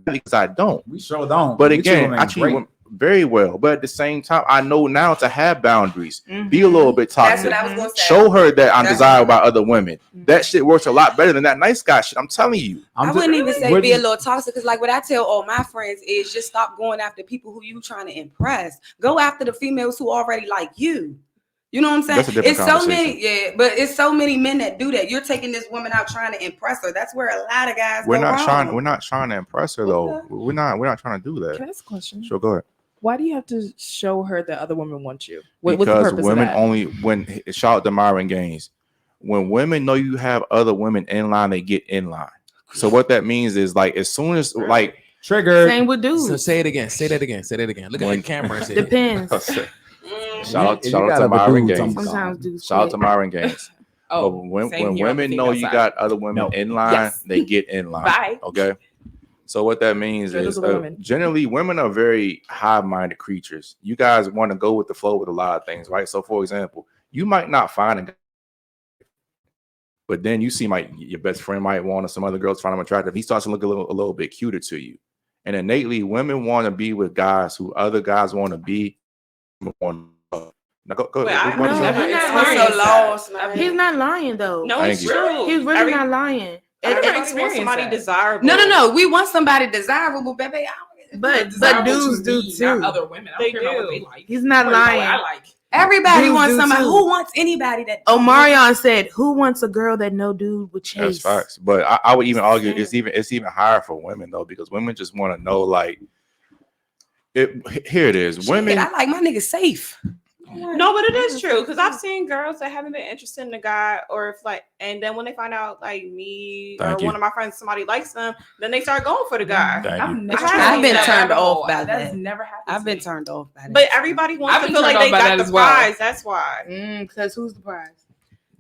because I don't. We sure don't. But again, I treat women very well. But at the same time, I know now to have boundaries, be a little bit toxic. That's what I was gonna say. Show her that I'm desired by other women. That shit works a lot better than that nice guy shit. I'm telling you. I wouldn't even say be a little toxic because, like, what I tell all my friends is just stop going after people who you trying to impress. Go after the females who already like you. You know what I'm saying? That's a different conversation. But it's so many men that do that. You're taking this woman out trying to impress her. That's where a lot of guys We're not trying to impress her though. Okay. We're not trying to do that. Can I ask a question? Sure, go ahead. Why do you have to show her that other women want you? What's the because purpose women of that? only shout out to Myron Gaines. When women know you have other women in line, they get in line. So what that means is like as soon as like trigger. Same with dudes. So say it again. Say that again. Look at the camera and say Depends. Shout You out gotta to have a Myron dude Gaines. Sometimes dudes Shout out to quit. Myron Gaines. Oh, But when same here on the women know female you side. got other women in line, Yes. they get in line. Bye. Okay. So what that means Joe is does the women. generally women are very high-minded creatures. You guys want to go with the flow with a lot of things, right? So for example, you might not find a guy, but then you see your best friend might want, or some other girls find him attractive. He starts to look a little bit cuter to you. And innately, women want to be with guys who other guys want to be. Now go. Wait, I What is never that? I'm so lost, man. He's not lying though. No, Thank it's you. true. He's really not lying. Everybody wants somebody desirable. No. We want somebody desirable, baby. But Desirable dudes to do me, too. not other women. I don't They care about what do. they like. He's not Or what lying. I like. Everybody Dudes wants do somebody. too. Who wants anybody that? Omarion said, "Who wants a girl that no dude would chase?" That's facts. But I would even argue it's even higher for women though, because women just want to know like here it is. Women, I like my nigga safe. No, but it is true because I've seen girls that haven't been interested in the guy, or if like, and then when they find out like me Thank or you. one of my friends, somebody likes them, then they start going for the guy. Thank you. I've been turned off by That's that. never happened. I've to been me. turned off by that. But everybody wants I've to been feel like turned they off by got that the as well. prize. That's why. Because who's the prize?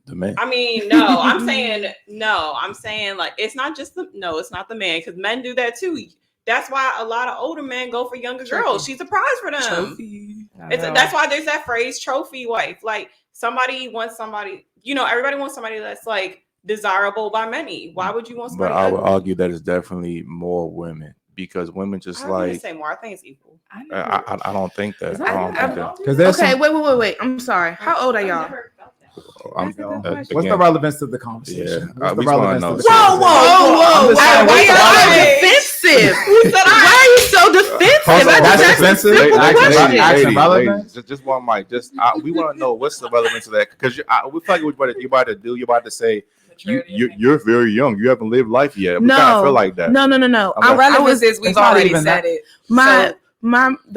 The man. I mean, no, I'm saying no. I'm saying like it's not just it's not the man because men do that too. That's why a lot of older men go for younger girls. She's a prize for them. That's why there's that phrase trophy wife. Like somebody wants somebody, everybody wants somebody that's like desirable by many. Why would you want somebody? But I would ugly? argue that it's definitely more women because women just I wouldn't like say more. I think it's equal. I don't think that. I don't think that. Because there's Okay, some, wait. I'm sorry. How old are y'all? I'm, what's the again, relevance of the conversation? Yeah, What's the we just wanna relevance know. of the Whoa, conversation? I'm just saying, Why what's the are you relevance? defensive? Why are you so defensive? Hold on, I that's just asked a defensive? simple Ladies, question. Action relevant? just one mic. We want to know what's the relevance of that because we feel like you're about to do. You're about to say you're very young. You haven't lived life yet. We kind of feel like that. No. Okay. Relevance is we've it's not already even said that. it.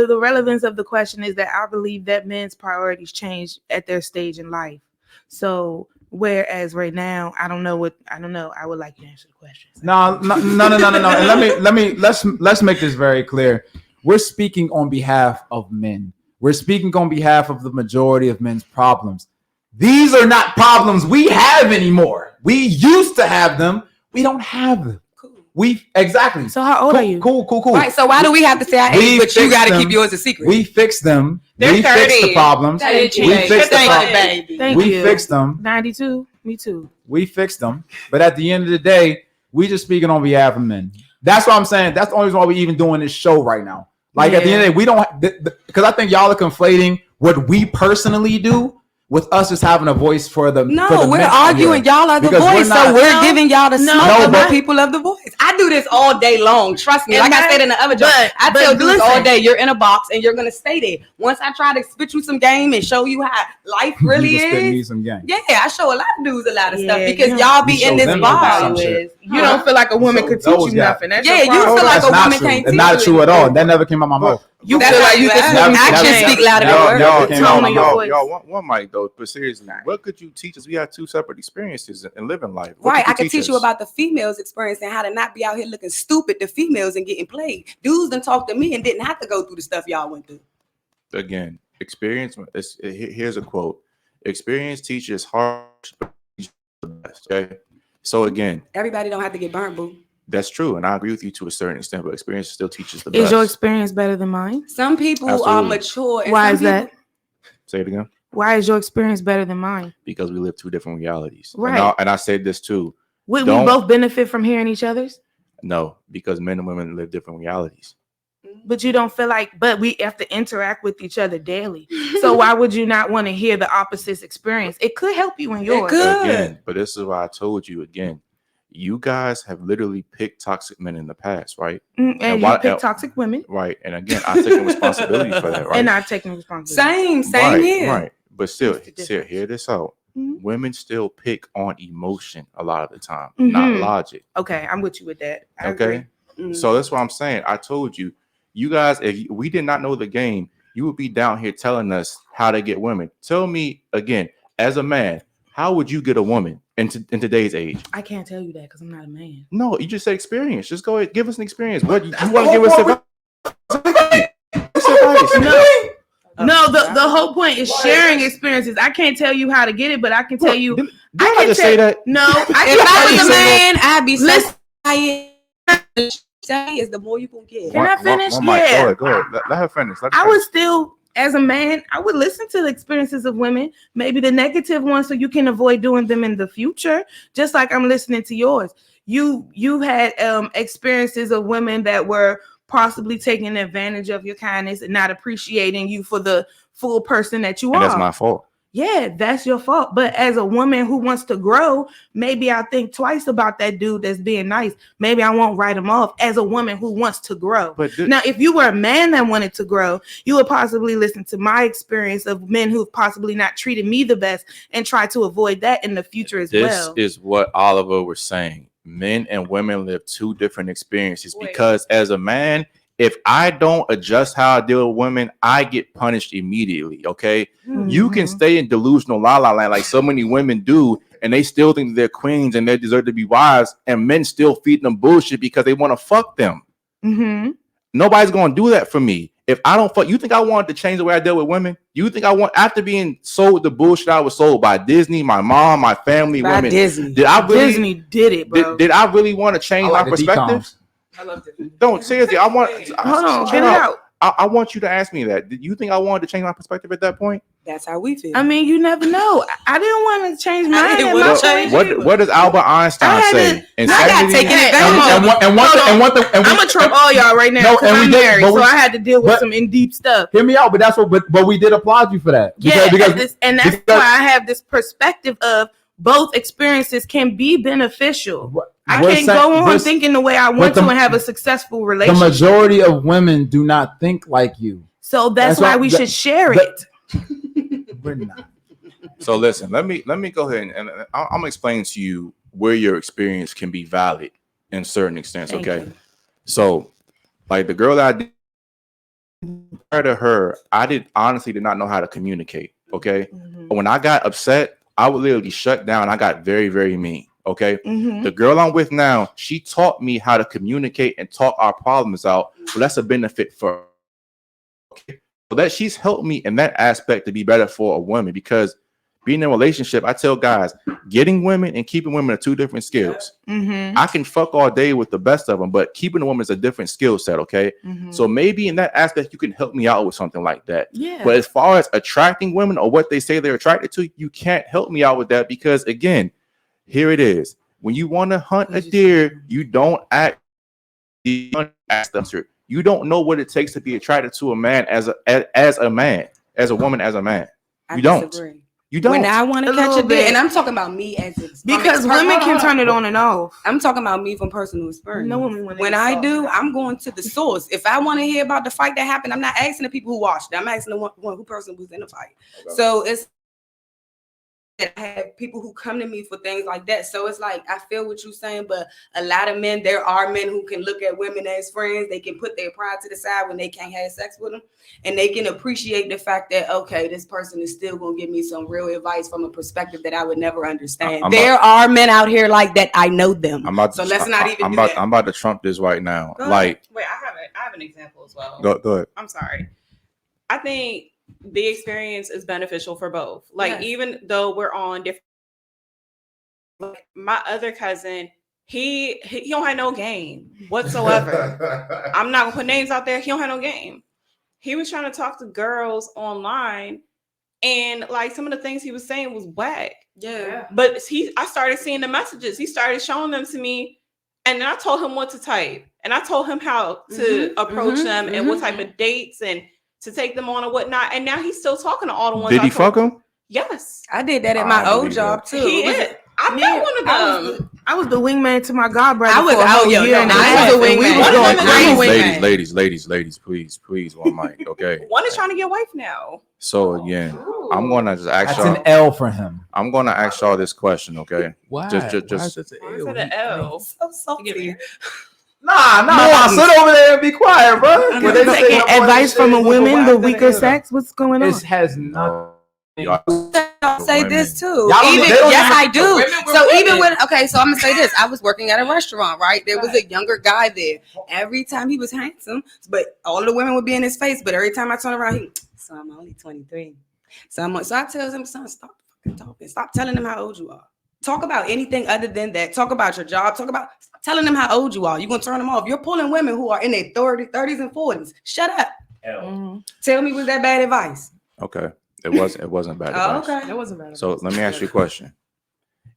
The relevance of the question is that I believe that men's priorities change at their stage in life. So whereas right now, I don't know. I would like you to answer the question. No. And let's make this very clear. We're speaking on behalf of men. We're speaking on behalf of the majority of men's problems. These are not problems we have anymore. We used to have them. We don't have them. Exactly. So how old are you? Cool. Right. So why do we have to say our age, but you got to keep yours a secret? We fixed them. They're We fixed 30. the problems. Thank you. We fixed the Thank problems. you, baby. Thank We you. fixed them. 92. Me too. We fixed them. But at the end of the day, we just speaking on behalf of men. That's what I'm saying. That's the only reason why we even doing this show right now. Like at the end of the day, we don't because I think y'all are conflating what we personally do with us just having a voice for the. No, for the we're men. arguing. Y'all are the Because voice, so we're giving y'all the smoke No, of but- the people of the voice. I do this all day long. Trust me. And Like I said in the other job, I tell dudes listen. all day, you're in a box and you're gonna stay there. Once I try to spit you some game and show you how life really You just spit me is. some game. Yeah, I show a lot of dudes a lot of stuff Yeah, because you y'all be show in this them box. some shit. You don't feel like a woman could teach those you guys. nothing. That's Yeah, your you problem. feel like That's a not woman true. can't It's teach not you true at all. anything. That never came out my mouth. You That's feel like how you you could act. teach me Actions nothing. speak louder than Y'all- words. y'all came out Tone my of your mouth. voice. Y'all one mic though, but seriously, what could you teach us? We have two separate experiences in living life. What Right, I can teach teach you us? about the females' experience and how to not be out here looking stupid to females and getting played. Dudes done talk to me and didn't have to go through the stuff y'all went through. Again, experience. Here's a quote: "Experience teaches harsh, but teaches the best." Okay, so again, Everybody don't have to get burnt, boo. that's true, and I agree with you to a certain extent. But experience still teaches the best. Is your experience better than mine? Some people are Absolutely. mature. And Why some is that? people- Say it again. Why is your experience better than mine? Because we live two different realities. Right. And I said this too. Would we Don't- both benefit from hearing each other's? No, because men and women live different realities. But you don't feel like, but we have to interact with each other daily. So why would you not want to hear the opposite's experience? It could help you in yours. could. Again, but this is why I told you again. You guys have literally picked toxic men in the past, right? And why- you pick toxic women. Right. And again, I'm taking responsibility for that, right? And not taking responsibility. Same right, here. Right. But still, What's the difference? hear this out. Mhm. Women still pick on emotion a lot of the time, not Mhm. logic. Okay, I'm with you with that. I Okay. agree. So that's what I'm saying. I told you, you guys, if we did not know the game, you would be down here telling us how to get women. Tell me again, as a man, how would you get a woman in today's age? I can't tell you that because I'm not a man. No, you just said experience. Just go ahead, give us an experience. What you want to give us advice? No. No, the whole point is sharing experiences. I can't tell you how to get it, but I can tell you. Did I just say that? No, I If can I tell was a you. man, I'd be so Listen. quiet. Is the more you can get. Can I finish? One mic. Yeah. Go ahead. Let her finish. I would still, as a man, I would listen to the experiences of women, maybe the negative ones, so you can avoid doing them in the future. Just like I'm listening to yours. You had experiences of women that were possibly taking advantage of your kindness and not appreciating you for the full person that you and are. that's my fault. Yeah, that's your fault. But as a woman who wants to grow, maybe I think twice about that dude that's being nice. Maybe I won't write him off as a woman who wants to grow. But now, if you were a man that wanted to grow, you would possibly listen to my experience of men who've possibly not treated me the best and try to avoid that in the future as well. This is what Oliver was saying. Men and women live two different experiences because as a man, if I don't adjust how I deal with women, I get punished immediately. Okay. Mm-hmm. You can stay in delusional la la land like so many women do, and they still think they're queens and they deserve to be wives, and men still feed them bullshit because they want to fuck them. Mm-hmm. Nobody's gonna do that for me. If I don't fuck, you think I wanted to change the way I deal with women? You think I want, after being sold the bullshit I was sold by Disney, my mom, my family, By women? Disney. Did I really? Disney did it, bro. Did I really want to change my perspective? I loved it. Don't seriously. I want. Hold on, get it out. I want you to ask me that. Did you think I wanted to change my perspective at that point? That's how we feel. I mean, you never know. I didn't want to change I didn't mine. wanna change What does Albert Einstein say? I got taken I'm gonna trump all y'all right now. No, because and we I'm did, married, but so we- I had to deal with but- some in deep stuff. Hear me out, but that's what. But we did applaud you for that. Yeah, because that's why I have this perspective of both experiences can be beneficial. I can't go on thinking the way I want to and have a successful the relationship. majority of women do not think like you. So that's why we should share it. We're not. So listen, let me go ahead and I'm gonna explain to you where your experience can be valid in certain extents. Thank Okay, you. so like the girl that I did prior to her, I honestly did not know how to communicate. Okay, when I got upset, I would literally shut down. I got very, very mean. Okay, Mm-hmm. the girl I'm with now, she taught me how to communicate and talk our problems out. So that's a benefit for her. Okay, so that she's helped me in that aspect to be better for a woman, because being in a relationship, I tell guys, getting women and keeping women are two different skills. Mm-hmm. I can fuck all day with the best of them, but keeping a woman is a different skill set. Okay, Mm-hmm. so maybe in that aspect you can help me out with something like that. Yeah. But as far as attracting women or what they say they're attracted to, you can't help me out with that, because again, here it is. When you want to hunt a deer, you don't act. You don't know what it takes to be attracted to a man as a man, as a woman, as a man. You don't. You don't. When I want to A catch a little deer, bit. and I'm talking about me Because women can turn it on and off. I'm talking about me from personal experience. No woman when When I do, I'm going to the source. If I want to hear about the fight that happened, I'm not asking the people who watched it. I'm asking the one who person who's in the fight. Okay. So it's I have people who come to me for things like that. So it's like, I feel what you're saying, but a lot of men, there are men who can look at women as friends. They can put their pride to the side when they can't have sex with them, and they can appreciate the fact that, okay, this person is still going to give me some real advice from a perspective that I would never understand. There are men out here like that. I know them. So let's not even do that. I'm about to trump this right now. Go Like, ahead. Wait, I have an example as well. go ahead. I'm sorry. I think the experience is beneficial for both. Like, Yes. even though we're on different, like my other cousin, he don't have no game whatsoever. I'm not gonna put names out there. He don't have no game. He was trying to talk to girls online, and like some of the things he was saying was whack. Yeah. But I started seeing the messages. He started showing them to me, and then I told him what to type, and I told him how to approach them and what type of dates and to take them on or whatnot. And now he's still talking to all the ones. Did he fuck him? Yes. I did that at my old job too. He is. I'm not one of them. I was the wingman to my godbrother. I was for a out whole yo, year no, and a I half, was a and we wingman. was going One of crazy. them- Ladies, please, one mic, okay? One is trying to get wife now. So again, I'm gonna just ask That's y'all. an L for him. I'm gonna ask y'all this question, okay? Why? Just Why is it an L? So salty. Nah. Sit over there and be quiet, bro. I'm taking advice from a woman, the weaker sex. What's going on? It has not. I'll say this too. Y'all don't- Even they don't yes, even- I do. Women were So even women. when so I'm gonna say this. I was working at a restaurant, right? There was a younger guy there. Every time he was handsome, but all the women would be in his face. But every time I turn around, he So I'm only 23. So I tell him, son, stop fucking talking. Stop telling them how old you are. Talk about anything other than that. Talk about your job. Talk about telling them how old you are. You're gonna turn them off. You're pulling women who are in their 30s and 40s. Shut up. Tell me, was that bad advice? Okay. It wasn't bad advice. Okay. That wasn't bad. So let me ask you a question.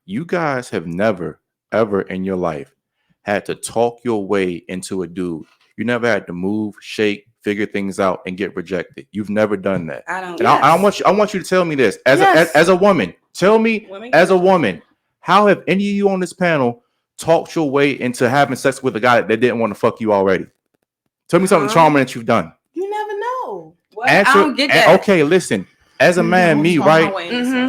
You guys have never, ever in your life had to talk your way into a dude. You never had to move, shake, figure things out, and get rejected. You've never done that. I don't. And I want you to tell me this as a woman. Tell me Women? as a woman, how have any of you on this panel talked your way into having sex with a guy that didn't want to fuck you already? Tell me something charming that you've done. You never know. Well, I don't get that. Okay, listen. As a man, me, right?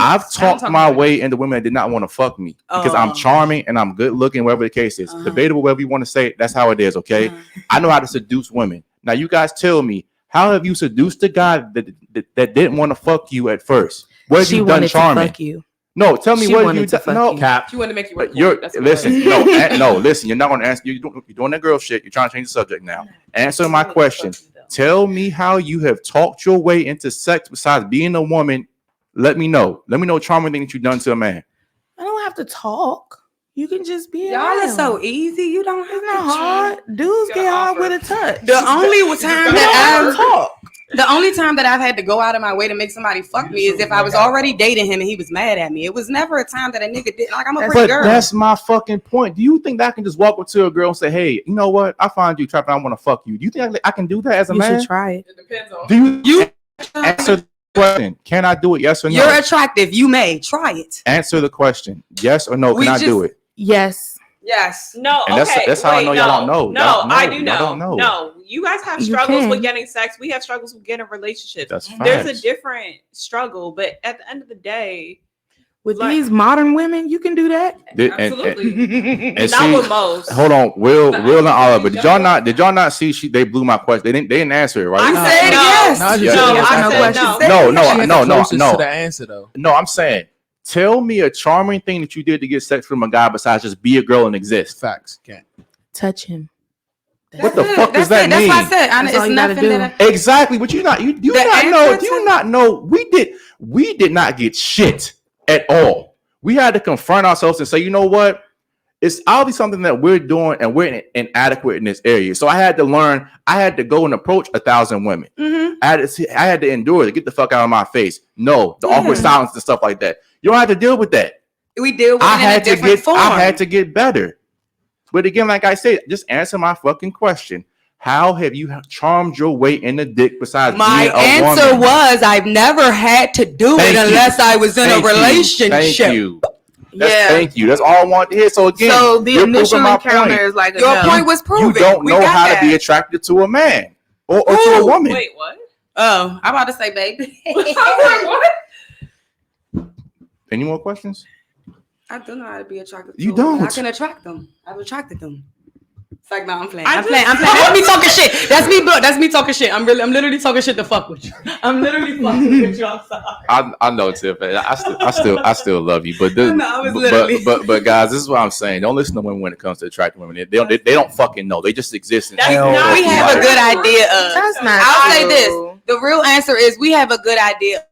I've talked my way into women that did not want to fuck me because I'm charming and I'm good looking, whatever the case is. Debatable, whatever you want to say, that's how it is, okay? I know how to seduce women. Now, you guys tell me, how have you seduced a guy that didn't want to fuck you at first? What have you done charming? You. No, tell me what have you done. No, Cap. She wanted to make you work. Listen, listen. You're not going to answer. You're doing that girl shit. You're trying to change the subject now. Answer my question. Tell me how you have talked your way into sex besides being a woman. Let me know. Let me know a charming thing that you've done to a man. I don't have to talk. You can just be Y'all are so easy. You don't have It's not hard. Dudes get hard with a touch. The only time that the only time that I've had to go out of my way to make somebody fuck me is if I was already dating him and he was mad at me. It was never a time that a nigga did. Like, I'm a pretty girl. That's my fucking point. Do you think that I can just walk up to a girl and say, "Hey, you know what? I find you attractive. I want to fuck you." Do you think I can do that as a man? You should try it. It depends on. Do you answer the question? Can I do it? Yes or no? You're attractive. You may try it. Answer the question. Yes or no? Can I do it? Yes. Yes. No, And that's how I know y'all don't know. No, I do Y'all know. don't know. No, you guys have You struggles can. with getting sex. We have struggles with getting relationships. That's fine. There's a different struggle, but at the end of the day, With these modern women, you can do that. Absolutely. And not see, with most. Hold on, Will and Oliver. Did y'all not see? They blew my question. They didn't answer it, right? I said yes. No, Yeah. no, Yes or no I question. said no. No. To the answer though. No, I'm saying, tell me a charming thing that you did to get sex from a guy besides just be a girl and exist. Facts. Can't. Touch him. What the fuck does that mean? That's why I said That's all it's you gotta nothing do. that I, Exactly, but you not know. We did not get shit at all. We had to confront ourselves and say, you know what? It's obviously something that we're doing and we're inadequate in this area. So I had to learn. I had to go and approach 1,000 women. I had to endure to get the fuck out of my face. No, the awkward silence and stuff like that. You don't have to deal with that. we deal with it in a different form. I had to get better. But again, like I said, just answer my fucking question. How have you charmed your way in the dick besides My being a answer woman? was I've never had to do Thank it you. unless I was in a relationship. Thank you. Yeah. Thank you. That's all I want to hear. So again, So the you're initial proving my encounter point. is like a Your no. point was proven. You don't We know got how that. to be attracted to a man or to a woman. Wait, what? Oh, I'm about to say, baby. What? Any more questions? I do know how to be attracted to You women. don't. I can attract them. I've attracted them. It's like, no, I'm playing. I I'm playing. That's me talking shit. That's me talking shit. I'm literally talking shit to fuck with you. I'm literally fucking with you. I'm sorry. I know, Tiff. I still love you, but I know, I was literally- but guys, this is what I'm saying. Don't listen to women when it comes to attracting women. They don't fucking know. They just exist in That's hell. not- We have a good idea of. That's not I'll say true. this. The real answer is we have a good idea.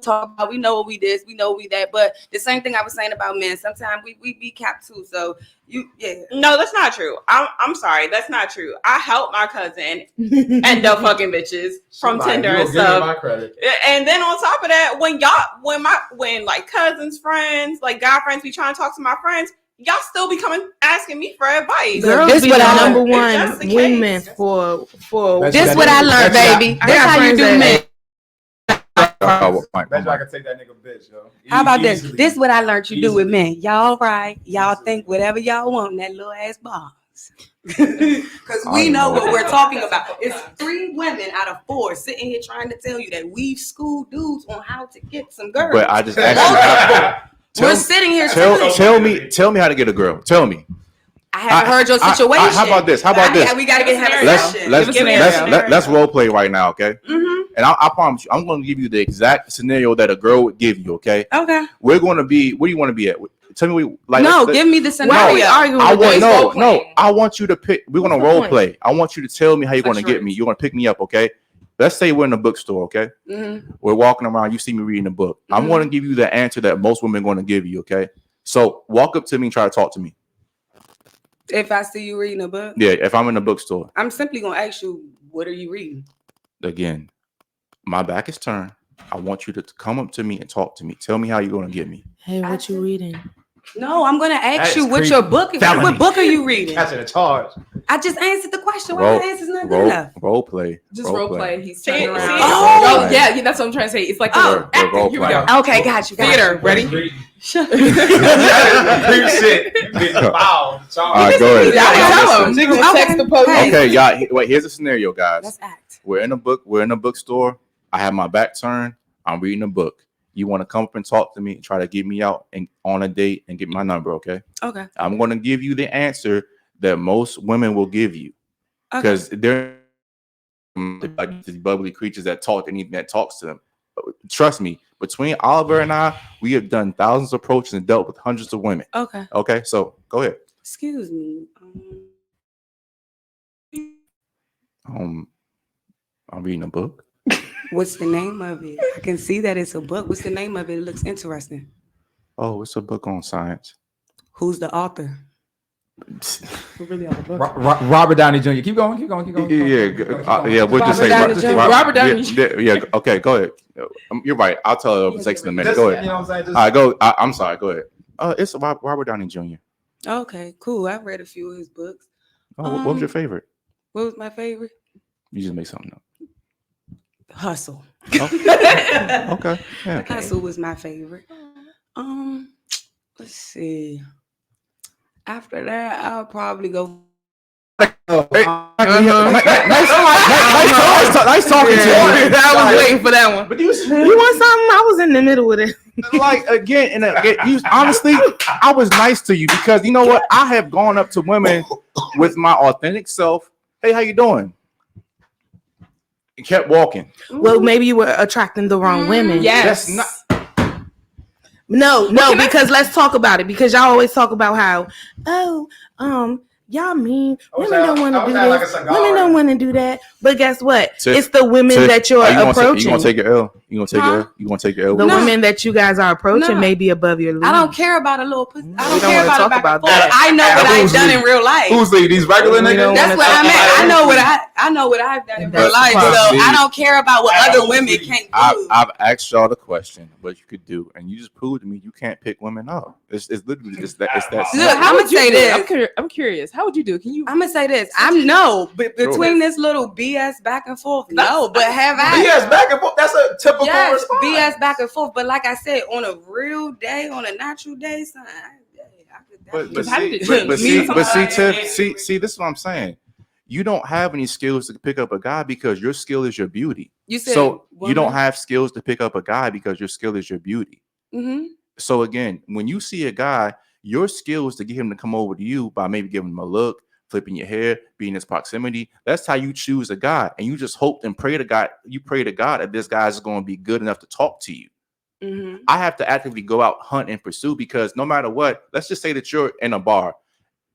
Talk about, we know what we this, we know we that, but the same thing I was saying about men. Sometimes we be capped too. So No, that's not true. I'm sorry, that's not true. I help my cousin end up fucking bitches from Tinder and stuff. And then on top of that, when like cousins, friends, like guy friends be trying to talk to my friends, y'all still be coming asking me for advice. Girls This be what the I number learned. one That's the women case. for this what I learned, baby. I This got how you friends do that- men. I can take that nigga bitch, yo. How about this? Easily. This what I learned you do with men. Y'all right. Y'all think whatever y'all want in that little ass box. Because we know what we're talking about. It's 3 women out of 4 sitting here trying to tell you that we've schooled dudes on how to get some girls. But I just asked you. We're sitting here telling you. Tell me how to get a girl. Tell me. I haven't heard your situation. How about this? We gotta get have a session. Let's role play right now, okay? Mm-hmm. And I promise you, I'm going to give you the exact scenario that a girl would give you, okay? Okay. We're going to be. Where do you want to be at? Tell me. Give me the Why are scenario. we arguing I with want this? role playing. I want you to pick. We're going to What's the role point? play. I want you to tell me how you're going to Sexual. get me. You're going to pick me up, okay? let's say we're in a bookstore, okay? We're walking around, you see me reading a book. I'm going to give you the answer that most women are going to give you, okay? So walk up to me and try to talk to me. If I see you reading a book? Yeah, if I'm in a bookstore. I'm simply going to ask you, what are you reading? Again, my back is turned. I want you to come up to me and talk to me. Tell me how you're going to get me. Hey, what you reading? No, I'm going to ask you what creepy. your book is. What book are you reading? That's a charge. I just answered the question. Why the answer's not good enough? Role play. Just role play. He's turning around. Oh, yeah, that's what I'm trying to say. It's like acting. Here we go. Okay, got you. Theater. Ready? Shit. All right, go ahead. Tell him. Text the post. Okay, y'all. Wait, here's a scenario, guys. Let's act. We're in a bookstore. I have my back turned. I'm reading a book. You want to come up and talk to me and try to get me out and on a date and get my number, okay? Okay. I'm going to give you the answer that most women will give you because they're like these bubbly creatures that talk anything that talks to them. Trust me, between Oliver and I, we have done thousands of approaches and dealt with hundreds of women. Okay. Okay, so go ahead. Excuse me. I'm reading a book. What's the name of it? I can see that it's a book. What's the name of it? It looks interesting. Oh, it's a book on science. Who's the author? Robert Downey Jr. Keep going. Yeah. We'll just say Robert Downey. Yeah. Okay, go ahead. You're right. I'll tell you over sex in a minute. Go ahead. You know what I'm saying? All right, go. I'm sorry. Go ahead. It's Robert Downey Jr. Okay, cool. I've read a few of his books. Oh, what was your favorite? What was my favorite? You just make something up. Hustle. Okay. Yeah. Hustle was my favorite. Let's see. After that, I'll probably go. Nice talking to you. I was waiting for that one. But You want something? I was in the middle with it. like again, honestly, I was nice to you because you know what? I have gone up to women with my authentic self. Hey, how you doing? And kept walking. Well, maybe you were attracting the wrong women. Yes. That's not. No, because let's talk about it. Because y'all always talk about how, y'all mean women don't want to do this. Women don't want to do that. But guess what? It's the women that you're approaching. You gonna take your L? You gonna take your L? You gonna take your L? The women that you guys are approaching may be above your league. I don't care about a little pussy. I We don't don't care wanna about talk it back about and forth. that. I know what I've done in real life. Who's these regular niggas? That's what I meant. I know what I've done in real life. So I don't care about what other women can't do. I've asked y'all the question, what you could do, and you just proved to me you can't pick women up. It's literally just that. It's that. Look, simple. I'm gonna say this. I'm curious. How would you do? Can you? I'm gonna say this. Between this little BS back and forth. No, but have I? BS back and forth. That's a typical response. BS back and forth. But like I said, on a real day, on a natural day, son. See, this is what I'm saying. You don't have any skills to pick up a guy because your skill is your beauty. You said so woman? You don't have skills to pick up a guy because your skill is your beauty. Mm-hmm. So again, when you see a guy, your skill is to get him to come over to you by maybe giving him a look, flipping your hair, being in his proximity. That's how you choose a guy, and you just hope and pray to God. You pray to God that this guy is going to be good enough to talk to you. Mm-hmm. I have to actively go out, hunt, and pursue because no matter what, let's just say that you're in a bar.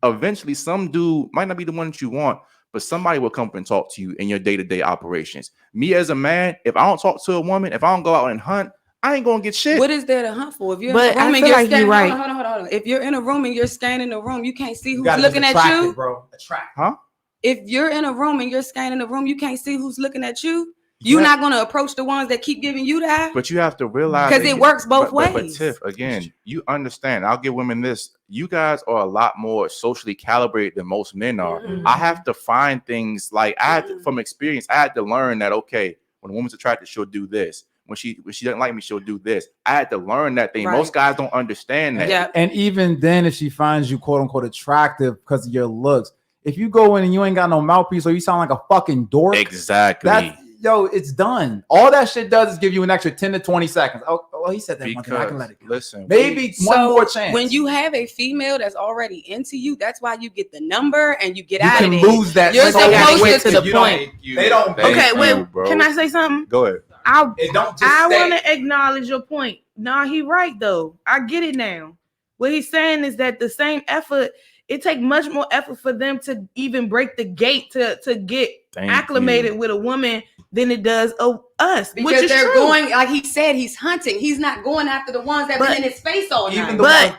Eventually, some dude might not be the one that you want, but somebody will come up and talk to you in your day-to-day operations. Me as a man, if I don't talk to a woman, if I don't go out and hunt, I ain't gonna get shit. What is there to hunt for? If you're in a room and you're scanning, hold on. If you're in a room and you're scanning the room, you can't see who's looking at you, bro. Attract. Huh? If you're in a room and you're scanning the room, you can't see who's looking at you. You're not going to approach the ones that keep giving you that. But you have to realize because it works both ways. But Tiff, again, you understand. I'll give women this. You guys are a lot more socially calibrated than most men are. Mm-hmm. I have to find things like from experience. I had to learn that when a woman's attracted, she'll do this. When she doesn't like me, she'll do this. I had to learn that thing. Right. Most guys don't understand that. Yeah. And even then, if she finds you quote unquote attractive because of your looks, if you go in and you ain't got no mouthpiece or you sound like a fucking dork, exactly. It's done. All that shit does is give you an extra 10 to 20 seconds. Oh, well, he said that one thing. I can let it go. Listen, maybe one more chance. When you have a female that's already into you, that's why you get the number and you get out of it. You can lose that. You're supposed to the point. They don't. Okay, wait. Can I say something? Go ahead. I want to acknowledge your point. Nah, he right though. I get it now. What he's saying is that the same effort. It takes much more effort for them to even break the gate to get acclimated with a woman than it does us. Because which is they're true. going, like he said, he's hunting. He's not going after the ones that been in his face all night.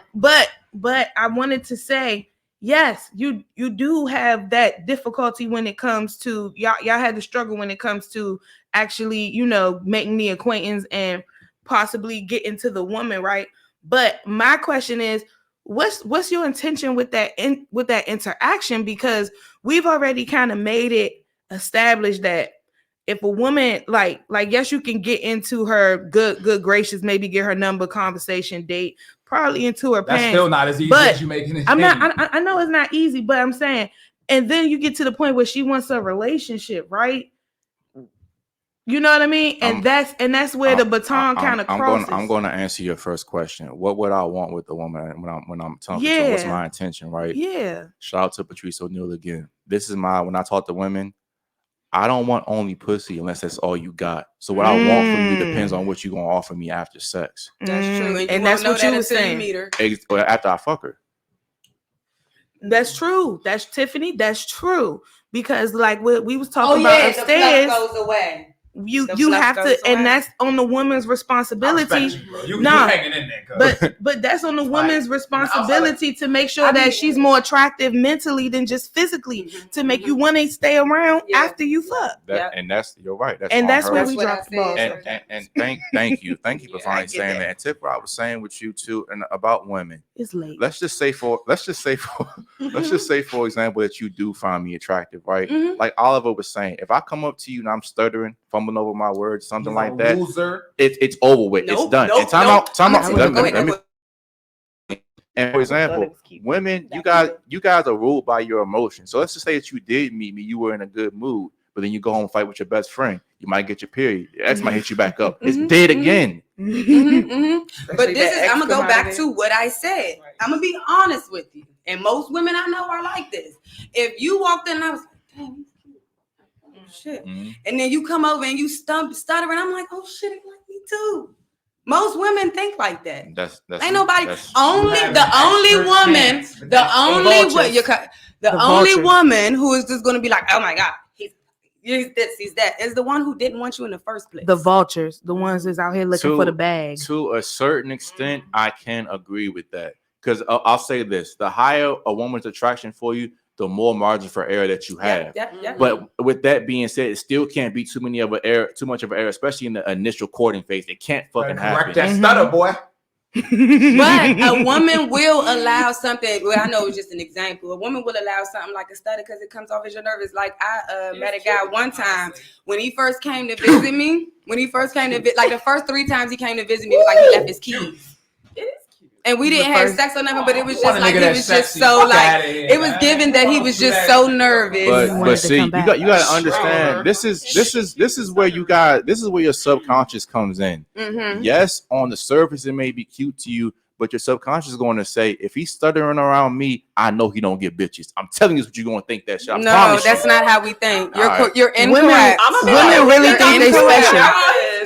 But I wanted to say, yes, you do have that difficulty when it comes to y'all had to struggle when it comes to actually, making the acquaintance and possibly getting to the woman, right? But my question is, what's your intention with that interaction? Because we've already kind of made it established that if a woman like yes, you can get into her good gracious, maybe get her number, conversation, date, probably into her That's pants. still not as easy as you making it. I know it's not easy, but I'm saying, and then you get to the point where she wants a relationship, right? You know what I mean? And that's where the baton kind of crosses. I'm going to answer your first question. What would I want with the woman when I'm talking to her? What's my intention, right? Yeah. Shout out to Patrice O'Neal again. This is when I talk to women, I don't want only pussy unless that's all you got. So what I want from you depends on what you're going to offer me after sex. That's true. And that's what you were saying. After I fuck her. That's true. That's Tiffany. That's true. Because like what we was talking about upstairs, the fluff goes away. You have to, and that's on the woman's responsibility. You hanging in there, but that's on the woman's responsibility to make sure that she's more attractive mentally than just physically, to make you want to stay around after you fuck. And you're right. That's where we dropped the ball. And thank you for finally saying that. And Tip, what I was saying with you too, and about women. It's late. Let's just say for example that you do find me attractive, right? Mm-hmm. Like Oliver was saying, if I come up to you and I'm stuttering, fumbling over my words, something like that, loser. It's over with. It's done. And time out. And for example, women, you guys are ruled by your emotions. So let's just say that you did meet me, you were in a good mood, but then you go home and fight with your best friend. You might get your period. Your ex might hit you back up. It's dead again. But this is, I'm gonna go back to what I said. I'm gonna be honest with you, and most women I know are like this. If you walked in and I was like, damn, shit. Mm-hmm. And then you come over and you stutter, and I'm like, oh shit, he like me too. Most women think like that. That's ain't nobody. The only woman who is just gonna be like, oh my god, he's this, he's that, is the one who didn't want you in the first place. The vultures, the ones that's out here looking for the bag. To a certain extent, I can agree with that, because I'll say this: the higher a woman's attraction for you, the more margin for error that you have. Yeah. But with that being said, it still can't be too much of an error, especially in the initial courting phase. It can't fucking happen. Correct that stutter, boy. But a woman will allow something. Well, I know it's just an example. A woman will allow something like a stutter because it comes off as your nervous. Like I met a guy one time when he first came to visit me. Like the first 3 times he came to visit me, it was like he left his keys. And we didn't have sex or nothing, but it was just like he was just so like it was given that he was just so nervous. But see, you got to understand. This is where your subconscious comes in. Mm-hmm. Yes, on the surface it may be cute to you, but your subconscious is going to say, if he's stuttering around me, I know he don't get bitches. I'm telling you what you're going to think that shit. No, that's not how we think. You're incorrect. Women really think they special.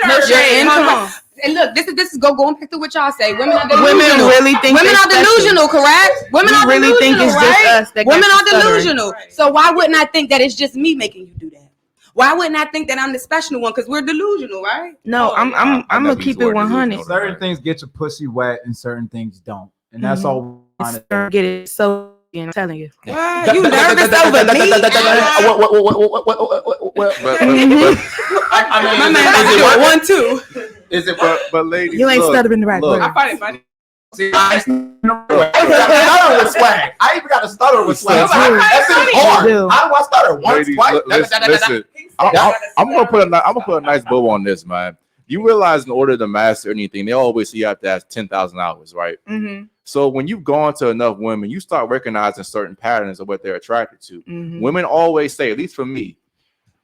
No, you're incorrect. And look, this is going back to what y'all say. Women are delusional. Women really think women are delusional, correct? Women are really think it's just us. That women are delusional. Right. So why wouldn't I think that it's just me making you do that? Why wouldn't I think that I'm the special one? Because we're delusional, right? No, I'm gonna keep it 100. Certain things get your pussy wet, and certain things don't, and that's all. Get it so. I'm telling you. Why you nervous over me? My man, is it 1, 2? Is it? But ladies, you ain't stuttering the right word. I find it funny. See, I stutter with swag. I even got to stutter with swag. That's hard. How do I stutter? Once, twice. Listen, I'm gonna put a nice bow on this, man. You realize in order to master anything, they always say you have to have 10,000 hours, right? Mm-hmm. So when you've gone to enough women, you start recognizing certain patterns of what they're attracted to. Mm-hmm. Women always say, at least for me,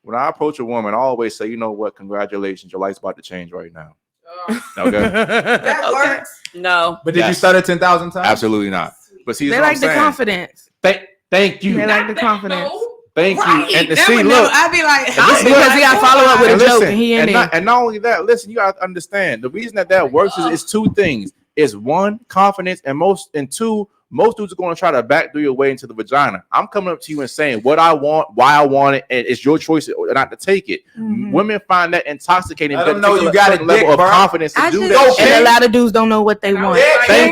when I approach a woman, I always say, you know what? Congratulations, your life's about to change right now. Okay. That works. No. But did you stutter 10,000 times? Absolutely not. But see, they like the confidence. Thank you. They like the confidence. Thank you. And see, look, I'd be like, because he got to follow up with a joke, and he in there. And not only that, listen, you got to understand the reason that works is 2 things. It's 1, confidence, and 2, Most dudes are going to try to backdoor your way into the vagina. I'm coming up to you and saying what I want, why I want it, and it's your choice not to take it. Women find that intoxicating. I don't know you got a level of confidence to do that. And a lot of dudes don't know what they want.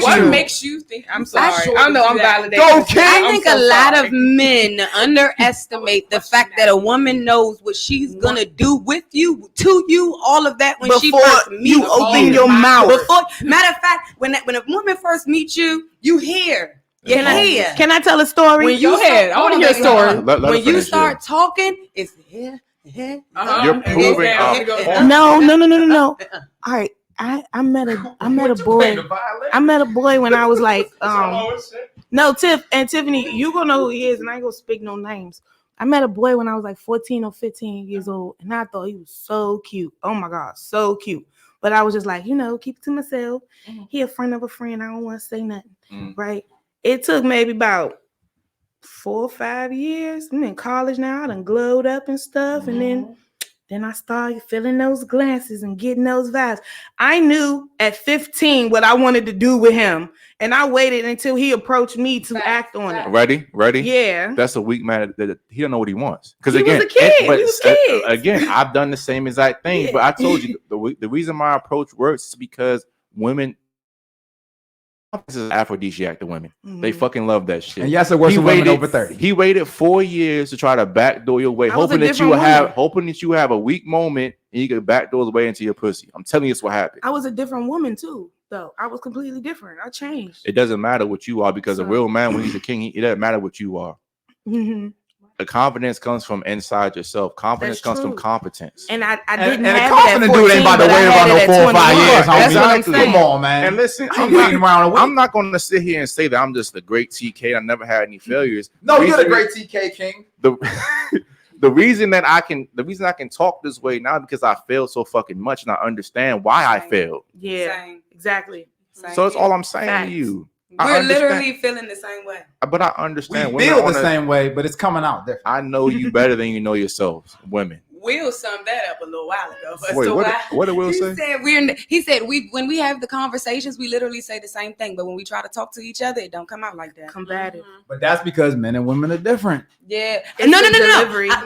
What makes you think? I'm sorry. I know I'm validating. I think a lot of men underestimate the fact that a woman knows what she's gonna do with you, to you, all of that when she first meets you. Open your mouth. Matter of fact, when a woman first meets you, you hear. Can I tell a story? When you I want to hear a story. When you start talking, it's here. You're proving up. No. All right. I met a boy when I was like no, Tiff and Tiffany, you gonna know who he is, and I ain't gonna speak no names. I met a boy when I was like 14 or 15 years old, and I thought he was so cute. Oh my God, so cute. But I was just like, keep it to myself. He a friend of a friend. I don't want to say nothing. Right? It took maybe about 4 or 5 years. I'm in college now. I done glowed up and stuff. And then I started feeling those glances and getting those vibes. I knew at 15 what I wanted to do with him. And I waited until he approached me to act on it. Ready? Yeah. That's a weak man that he don't know what he wants. Because he was a kid. Again, I've done the same exact thing. Yeah. But I told you the reason my approach works is because women. This is aphrodisiac to women. They fucking love that shit. And yes, it works for women over 30. He waited 4 years to try to backdoor your way, hoping that you have a weak moment and you could backdoor the way into your pussy. I'm telling you, it's what happened. I was a different woman too, though. I was completely different. I changed. It doesn't matter what you are because a real man, when he's a king, it doesn't matter what you are. The confidence comes from inside yourself. Confidence comes from competence. And I didn't have a confident dude ain't about to wait around no 4 or 5 years. That's what I'm saying. Come on, man. And listen, I'm not going to sit here and say that I'm just the great TK. I never had any failures. No, you're the great TK king. The reason I can talk this way now because I failed so fucking much and I understand why I failed. Yeah, exactly. So that's all I'm saying to you. We're literally feeling the same way. But I understand. We feel the same way, but it's coming out different. I know you better than you know yourselves, women. Will summed that up a little while ago. Wait, what did Will say? He said when we have the conversations, we literally say the same thing, but when we try to talk to each other, it don't come out like that. Combative. But that's because men and women are different. Yeah. No.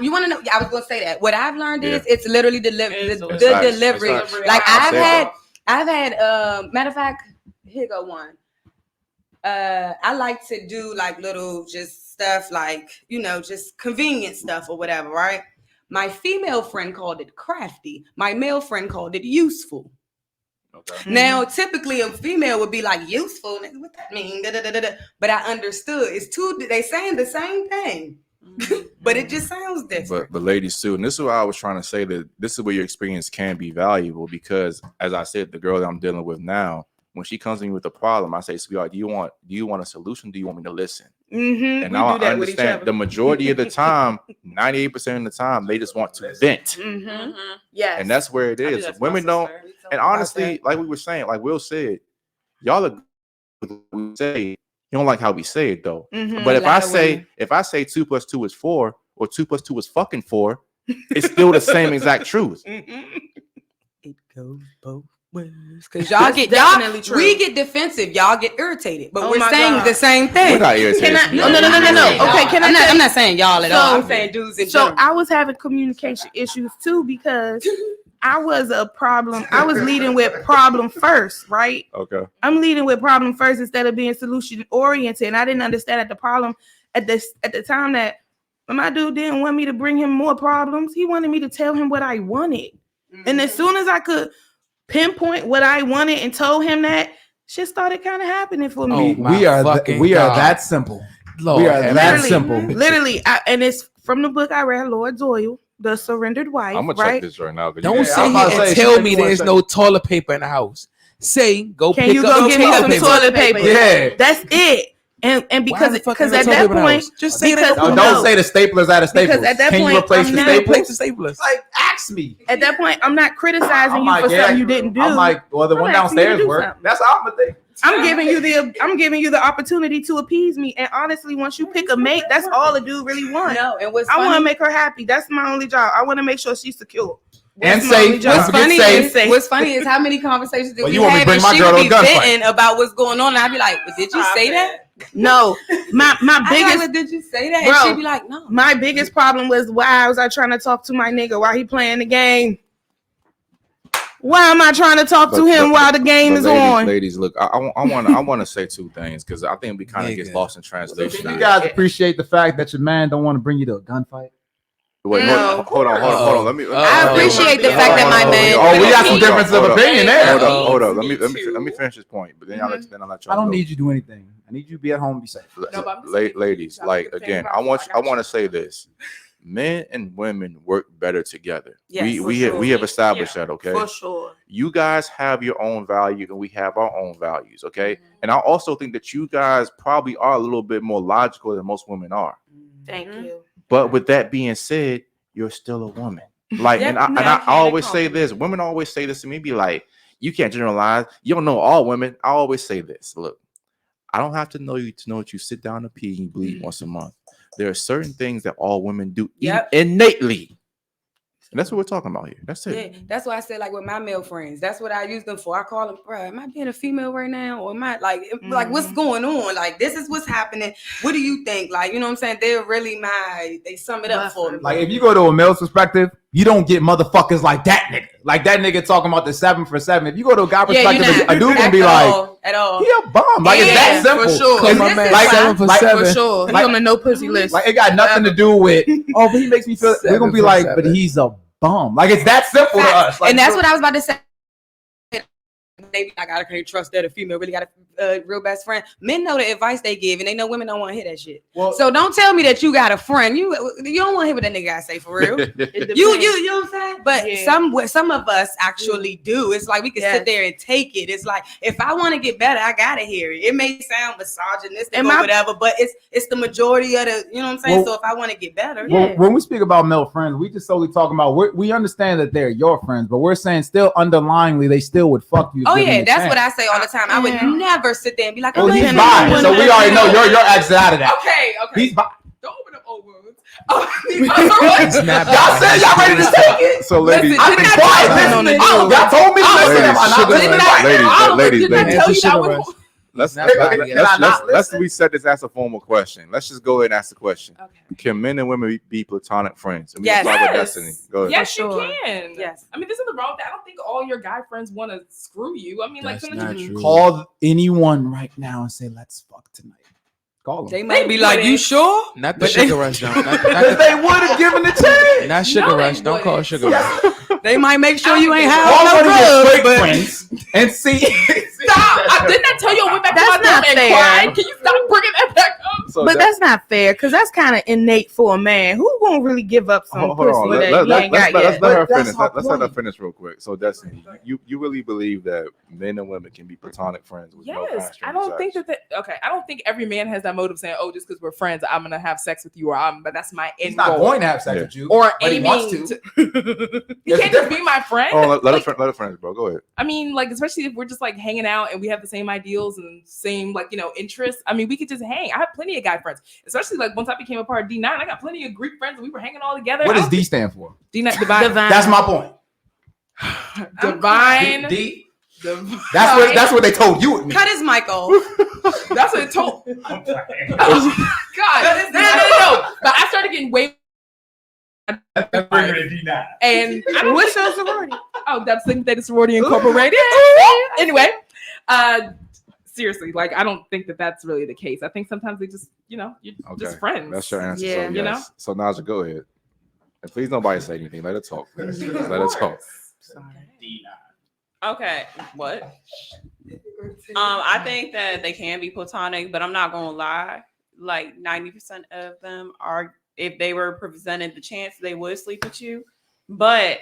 You want to know? I was going to say that. What I've learned is it's literally the delivery. Like I've had matter of fact, here go one. I like to do like little just stuff like, just convenient stuff or whatever, right? My female friend called it crafty. My male friend called it useful. Okay. Now, typically a female would be like useful. What that mean? But I understood. It's they saying the same thing, but it just sounds different. But ladies too, and this is what I was trying to say, that this is where your experience can be valuable because, as I said, the girl that I'm dealing with now, when she comes to me with a problem, I say, sweetheart, do you want a solution? Do you want me to listen? And now I understand the majority of the time, 98% of the time, they just want to vent. Yes. And that's where it is. Women don't. And honestly, like we were saying, like Will said, y'all are we say, you don't like how we say it though. But if I say 2 + 2 is 4 or 2 + 2 is fucking 4, it's still the same exact truth. It goes both. Because we get defensive, y'all get irritated, but we're saying the same thing. We're not irritated. No. Okay, I'm not saying y'all at all. I'm saying dudes in general. So I was having communication issues too because I was a problem. I was leading with problem first, right? Okay. I'm leading with problem first instead of being solution oriented, and I didn't understand that the problem at the time that my dude didn't want me to bring him more problems. He wanted me to tell him what I wanted, and as soon as I could pinpoint what I wanted and told him that, shit started kind of happening for me. We are that simple. Lord, we are that simple. Literally, and it's from the book I read, Lord's Oil, The Surrendered Wife. I'm gonna check this right now. Don't sit here and tell me there's no toilet paper in the house. Say, go Can pick you up go get me some toilet paper? Yeah, that's it. And because at that point, just say that. Don't say the staplers out of Staples. Because at that point, you replace the staplers? Like, ask me. At that point, I'm not criticizing you for something you didn't do. I'm like, well, the one downstairs worked. That's all I'm thinking. I'm giving you the opportunity to appease me. And honestly, once you pick a mate, that's all a dude really wants. No, I want to make her happy. That's my only job. I want to make sure she's secure. And safe. What's funny is how many conversations did Well, we you want me have, to bring and my she girl would to be a gunfight. venting about what's going on, and I'd be like, "But did you say that?" No, my biggest. Like, did you say that? Bro, And she'd be like, "No." My biggest problem was why was I trying to talk to my nigga while he playing the game? Why am I trying to talk to him while the game is on? Ladies, look, I want to say two things because I think we kind of get lost in translation. You guys appreciate the fact that your man don't want to bring you to a gunfight? Wait, No. hold on. Let me. I appreciate the fact that my man. Oh, we got some differences of opinion there. Hold up. Let me finish this point. But then I'll let you. I don't need you to do anything. I need you to be at home and be safe. Ladies, like again, I want to say this. Men and women work better together. Yes, we have established that, okay? For sure. You guys have your own value and we have our own values, okay? And I also think that you guys probably are a little bit more logical than most women are. Thank you. But with that being said, you're still a woman. Like, and I always say this. Women always say this to me, be like, you can't generalize. You don't know all women. I always say this. Look, I don't have to know you to know that you sit down and pee and bleed once a month. There are certain things that all women do innately. And that's what we're talking about here. That's it. Yeah, that's why I said, like, with my male friends, that's what I use them for. I call them, bro, am I being a female right now? Or am I like what's going on? Like, this is what's happening. What do you think? Like, you know what I'm saying? They're really they sum it up for me. Like, if you go to a male's perspective, you don't get motherfuckers like that nigga. Like that nigga talking about the 7 for 7. If you go to a guy perspective, a dude gonna be like, at all. He a bum. Like, it's that simple. For sure. It's My man, like 7 for 7. For sure. He on the no pussy list. Like, it got nothing to do with, oh, but he makes me feel, we're gonna be like, but he's a bum. Like, it's that simple to us. Like, and that's what I was about to say. Maybe I can't trust that a female really got a real best friend. Men know the advice they give, and they know women don't want to hear that shit. Well, so don't tell me that you got a friend. You don't want to hear what that nigga gotta say for real. you know what I'm saying? But some of us actually do. It's like we can sit there and take it. It's like if I want to get better, I gotta hear it. It may sound misogynistic or whatever, but it's the majority of the. You know what I'm saying? Well, so if I want to get better, when we speak about male friends, we just solely talking about we understand that they're your friends, but we're saying still underlyingly they still would fuck you. Oh yeah, that's what I say all the time. I would never sit there and be like, "Oh, he's bi," so we already know you're exit out of that. Okay. He's bi. Don't open up old wounds. Y'all said y'all ready to take it. So, ladies, I've been quiet. Y'all told me to listen. Let's reset this as a formal question. Let's just go ahead and ask the question. Okay. Can men and women be platonic friends? And we Yes. can start with Destiny. Go ahead. Yes, you can. Yes. I mean, there's nothing wrong with that. I don't think all your guy friends want to screw you. I mean, That's like, not true. Call anyone right now and say, "Let's fuck tonight." Call them. They might be like, "You sure?" Not the sugar rush. Don't. They would have given it to Not sugar rush. Don't call sugar rush. They might make sure you ain't Call have one no of your drugs, straight but friends and see. Stop! Didn't I tell you I went back to my That's not room and fair. cried? Can you stop bringing that back up? So But that's not fair because that's kind of innate for a man. Who gonna really give up some hold pussy on. that you ain't got Let's yet? let her But finish. that's her Let's let her point. finish real quick. So, Destiny, you really believe that men and women can be platonic friends with no Yes, passion I and don't think sex? I don't think every man has that motive saying, "Oh, just because we're friends, I'm gonna have sex with you," or but that's my end He's not goal. going to have sex Yeah. with you, Or but he aiming wants to. He can't just be my friend. Oh, let Like, her finish, bro. Go ahead. I mean, like, especially if we're just like hanging out and we have the same ideals and same, like, interests. I mean, we could just hang. I have plenty of guy friends, especially like once I became a part of D9, I got plenty of Greek friends and we were hanging all together. What does D stand for? D9 divine? That's my point. Divine. D. Divine. That's what they told you. cut his mic off. That's what it told. Oh, God. No. But I started getting way. And What's your sorority? Oh, that's Sigma Theta Sorority Incorporated. Anyway, seriously, like, I don't think that that's really the case. I think sometimes they just, you're just friends. That's your answer. Yeah. So, You know? So, Naja, go ahead. And please nobody say anything. Let her talk. Let her talk. Okay, what? I think that they can be platonic, but I'm not gonna lie. Like 90% of them are, if they were presented the chance, they would sleep with you. But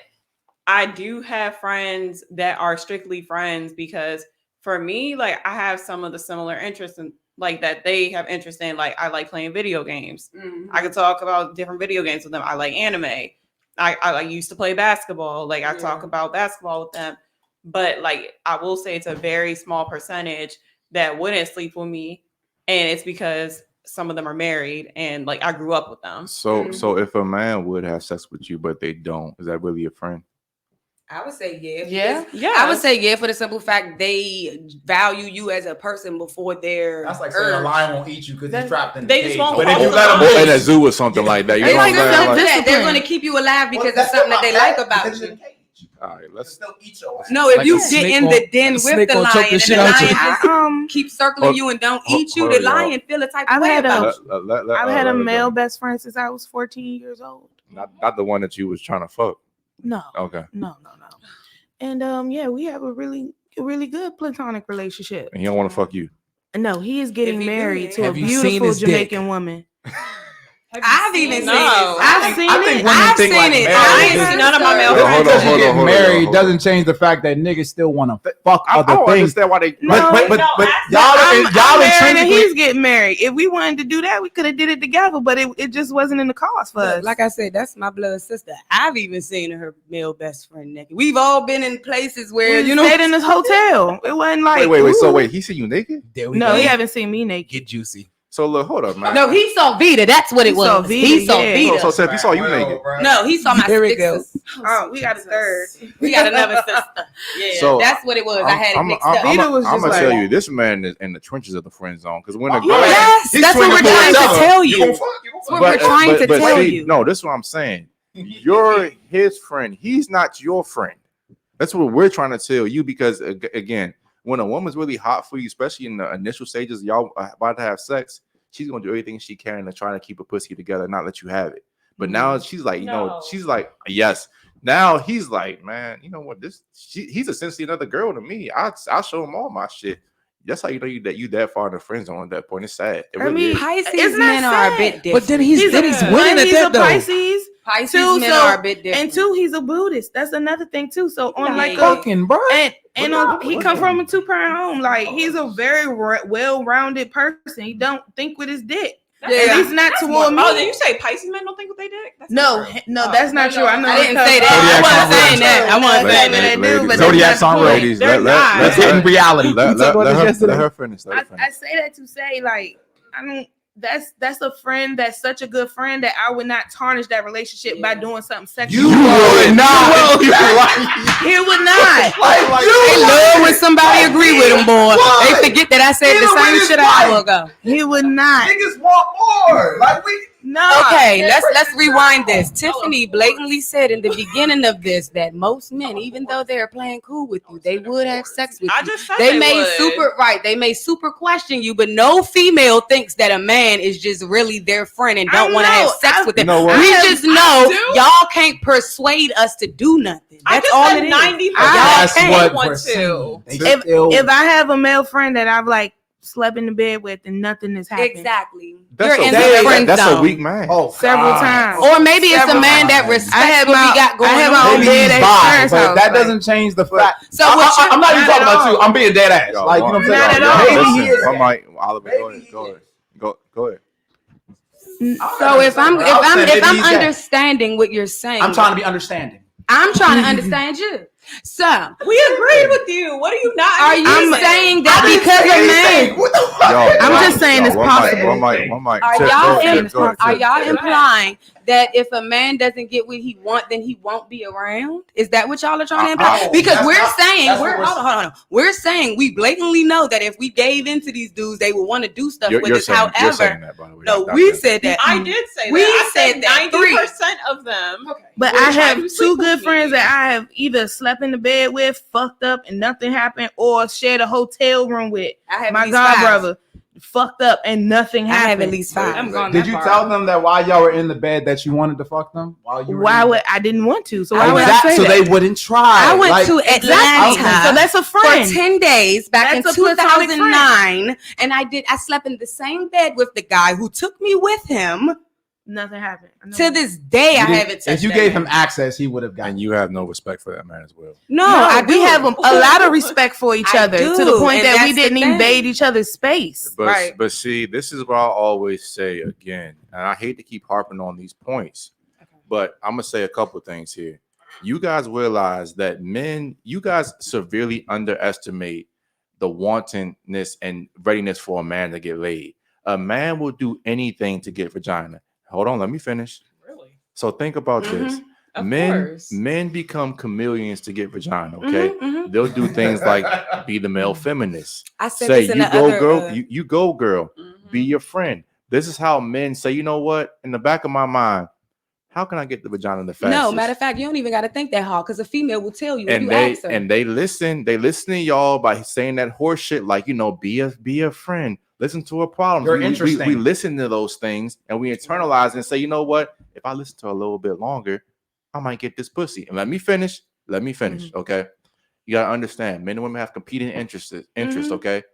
I do have friends that are strictly friends because for me, like, I have some of the similar interests in, like, that they have interest in. Like, I like playing video games. I could talk about different video games with them. I like anime. I used to play basketball. Like, I talk about basketball with them. But, like, I will say it's a very small percentage that wouldn't sleep with me. And it's because some of them are married and, like, I grew up with them. So if a man would have sex with you, but they don't, is that really a friend? I would say yeah. Yeah. Yeah. I would say yeah for the simple fact they value you as a person before their That's like saying a lion won't eat you because he's trapped in the They just cage. won't But if cross you the let him line. Or in a zoo or something like that. You know what I'm saying? Like, they're going to keep you alive because it's something that they like about you. all right, let's still eat your ass. No, if Like you a get snake in gon- the den a with snake the gonna choke lion the and shit the out you. lion just keep circling you and don't eat you, the hold on, y'all. lion feel a type of I've way had about a- you. I've had a male go. best friend since I was 14 years old. Not the one that you was trying to fuck. No. Okay. No. And yeah, we have a really good platonic relationship. And he don't want to fuck you. No, he is getting If he do, married yeah. to a Have you seen beautiful his dick? Jamaican woman. I've even seen No. it. I've seen I think it. women I've think seen like it. marriage I is- ain't seen none of my male Hold on, friends. Because you hold get on, hold on, married hold on. doesn't change the fact that niggas still want to fuck I other don't things. understand why they. No, but no, y'all I'm married and intrinsically. he's getting married. If we wanted to do that, we could have did it together, but it just wasn't in the cards for us. Like I said, that's my blood sister. I've even seen her male best friend naked. We've all been in places where we stayed in this hotel. It wasn't like Wait. So ooh. wait, he see you naked? There we No, go. he haven't seen me naked. Get juicy. So look, hold up, man. No, he saw Vita. That's what it He saw was. Vita, He saw yeah. Vita. So Seth, he saw you naked. No, he saw my There we sisters. Oh, we got a third. We got another sister. Yeah, So, that's what it was. I had it mixed up. Vita was I'm just gonna like- tell you, this man is in the trenches of the friend zone. Because when a girl, Yes, that's what we're trying to tell you. gonna That's what we're trying to tell see, you. no, this is what I'm saying. You're his friend. He's not your friend. That's what we're trying to tell you. Because again, when a woman's really hot for you, especially in the initial stages, y'all about to have sex, she's gonna do everything she can to try to keep a pussy together, not let you have it. But now she's like, she's like, yes. Now he's like, man, you know what? He's essentially another girl to me. I'll show him all my shit. That's how you know you that far in the friend zone at that point. It's sad. It really is. Pisces men are a bit different. But then he's winning at He's that a though. Pisces. Pisces Too, men so- are a bit different. And two, he's a Buddhist. That's another thing too. So on like a Fucking bro. and he come from a 2-parent home. Like he's a very well-rounded person. He don't think with his dick. Yeah. At least not toward me. Oh, did you say Pisces men don't think what they did? That's No, that's not true. I know. I didn't because- say that. Zodiac I wasn't sign saying that. I wasn't Ladies, saying that. they do, but Zodiac that's not sign the point. ladies, They're not. Let's get in reality. Let her finish. I say that to say, like, I don't. That's a friend that's such a good friend that I would not tarnish that relationship by doing something sexual. You would not. He would not. They love when somebody agree with them, boy. They forget that I said the same shit an hour ago. He would not. Niggas want more. Like we. No. Okay, let's rewind this. Tiffany blatantly said in the beginning of this that most men, even though they're playing cool with you, they would have sex with I you. just said They may would. super question you, but no female thinks that a man is just really their friend and don't want to have sex with them. You know what? We I just do. know y'all can't persuade us to do nothing. I That's just all said it is. 90%. That's I what want we're to. saying. They If still- I have a male friend that I've like slept in the bed with and nothing has happened, Exactly. That's You're in a the weak- friend that's a zone. weak man. Oh, several God. times. Or maybe it's a Several man that times. respects what we got going I have on. my own Maybe he's dead bi, parents' but house, that like- doesn't change the fact. So what you- I'm not even not talking at about you. all. I'm being dead ass. Y'all Like, you know what I'm Not saying? at all. Maybe he Listen, is. one mic, Oliver, Maybe go ahead. he Go is. ahead. Go ahead. So if I'm maybe he's gay. understanding what you're saying, I'm trying to be understanding. I'm trying to understand you. So We agreed with you. What are you not? are you saying that because a man What the fuck? I'm just saying it's possible. One mic. are Tiff, y'all go ahead, go ahead, are Tiff. y'all implying that if a man doesn't get what he wants, then he won't be around? Is that what y'all are trying to imply? No, Because that's we're not- saying that's we're what hold on. We're saying we blatantly know that if we gave into these dudes, they would want to do stuff with You're us. saying However, that, by the way. no, Not we that. said that. I did say We that. I said said that 90% of them. But were I trying have to two sleep good with friends me. that I have either slept in the bed with, fucked up, and nothing happened, or shared a hotel room with. I have My at least god five. brother, fucked up, and nothing I happened. have at least five. I'm going Did that you far. tell them that while y'all were in the bed that you wanted to fuck them? While you were Why in the would I didn't want to? So I why would I Exactly, say so that? they wouldn't try. I went Like, to Atlanta. Okay. So that's a for friend. 10 days back That's in a platonic 2009, and I slept in the same bed with the guy who took me with him. Nothing happened. I know. To this day, I you didn't- haven't touched If you that gave man. him access, he would have gotten. And you have no respect for that man as well. No, No, I we do. have a lot of respect for each I other do, to the point and that we that's the didn't thing. invade each other's space. But but see, this is what I always say again, and I hate to keep harping on these points, but I'm gonna say a couple things here. You guys realize that you guys severely underestimate the wantonness and readiness for a man to get laid. A man will do anything to get vagina. Hold on, let me finish. Really? So think about this. Men become chameleons to get vagina. Okay, they'll do things like be the male feminist. I said Say this in you the go other, girl, you go girl. Be your friend. This is how men say. You know what? In the back of my mind, how can I get the vagina the fastest? No, matter of fact, you don't even got to think that hard because a female will tell you. And you ask her. they listen to y'all by saying that horse shit, like, you know, be a friend. Listen to her problems. We listen to those things and we internalize and say, you know what? If I listen to her a little bit longer, I might get this pussy. And let me finish. Okay. You gotta understand, men and women have competing interests. Okay.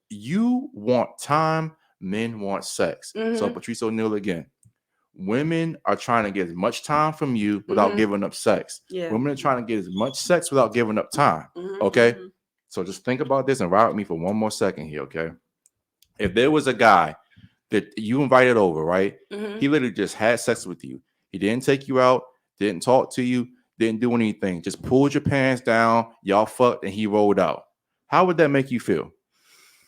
You want time, men want sex. So Patrice O'Neal again. Women are trying to get as much time from you without giving up sex. Yeah. Women are trying to get as much sex without giving up time. Okay. So just think about this and ride with me for one more second here. Okay. If there was a guy that you invited over, right? He literally just had sex with you. He didn't take you out, didn't talk to you, didn't do anything, just pulled your pants down, y'all fucked, and he rolled out. How would that make you feel?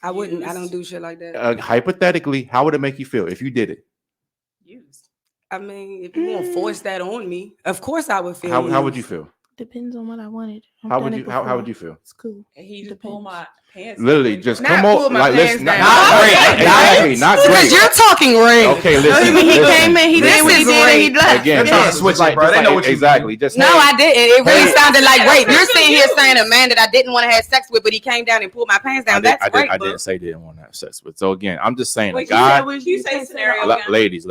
I wouldn't. I don't do shit like that. Hypothetically, how would it make you feel if you did it? I mean, if you won't force that on me, of course I would feel. How would you feel? Depends on what I wanted. How would you feel? It's cool. And he just pulled my pants. Literally, just not come on. Like, listen, not great. Exactly, not great. Because you're talking rain. Okay, listen. He came in, he did what he did, and he left. Again, trying to switch it, bro. They know what you exactly. Just no, I didn't. It really sounded like rape. You're sitting here saying a man that I didn't want to have sex with, but he came down and pulled my pants down. That's rape. I didn't say didn't want to have sex with. So again, I'm just saying, Wait, a guy. you say scenario again? Ladies,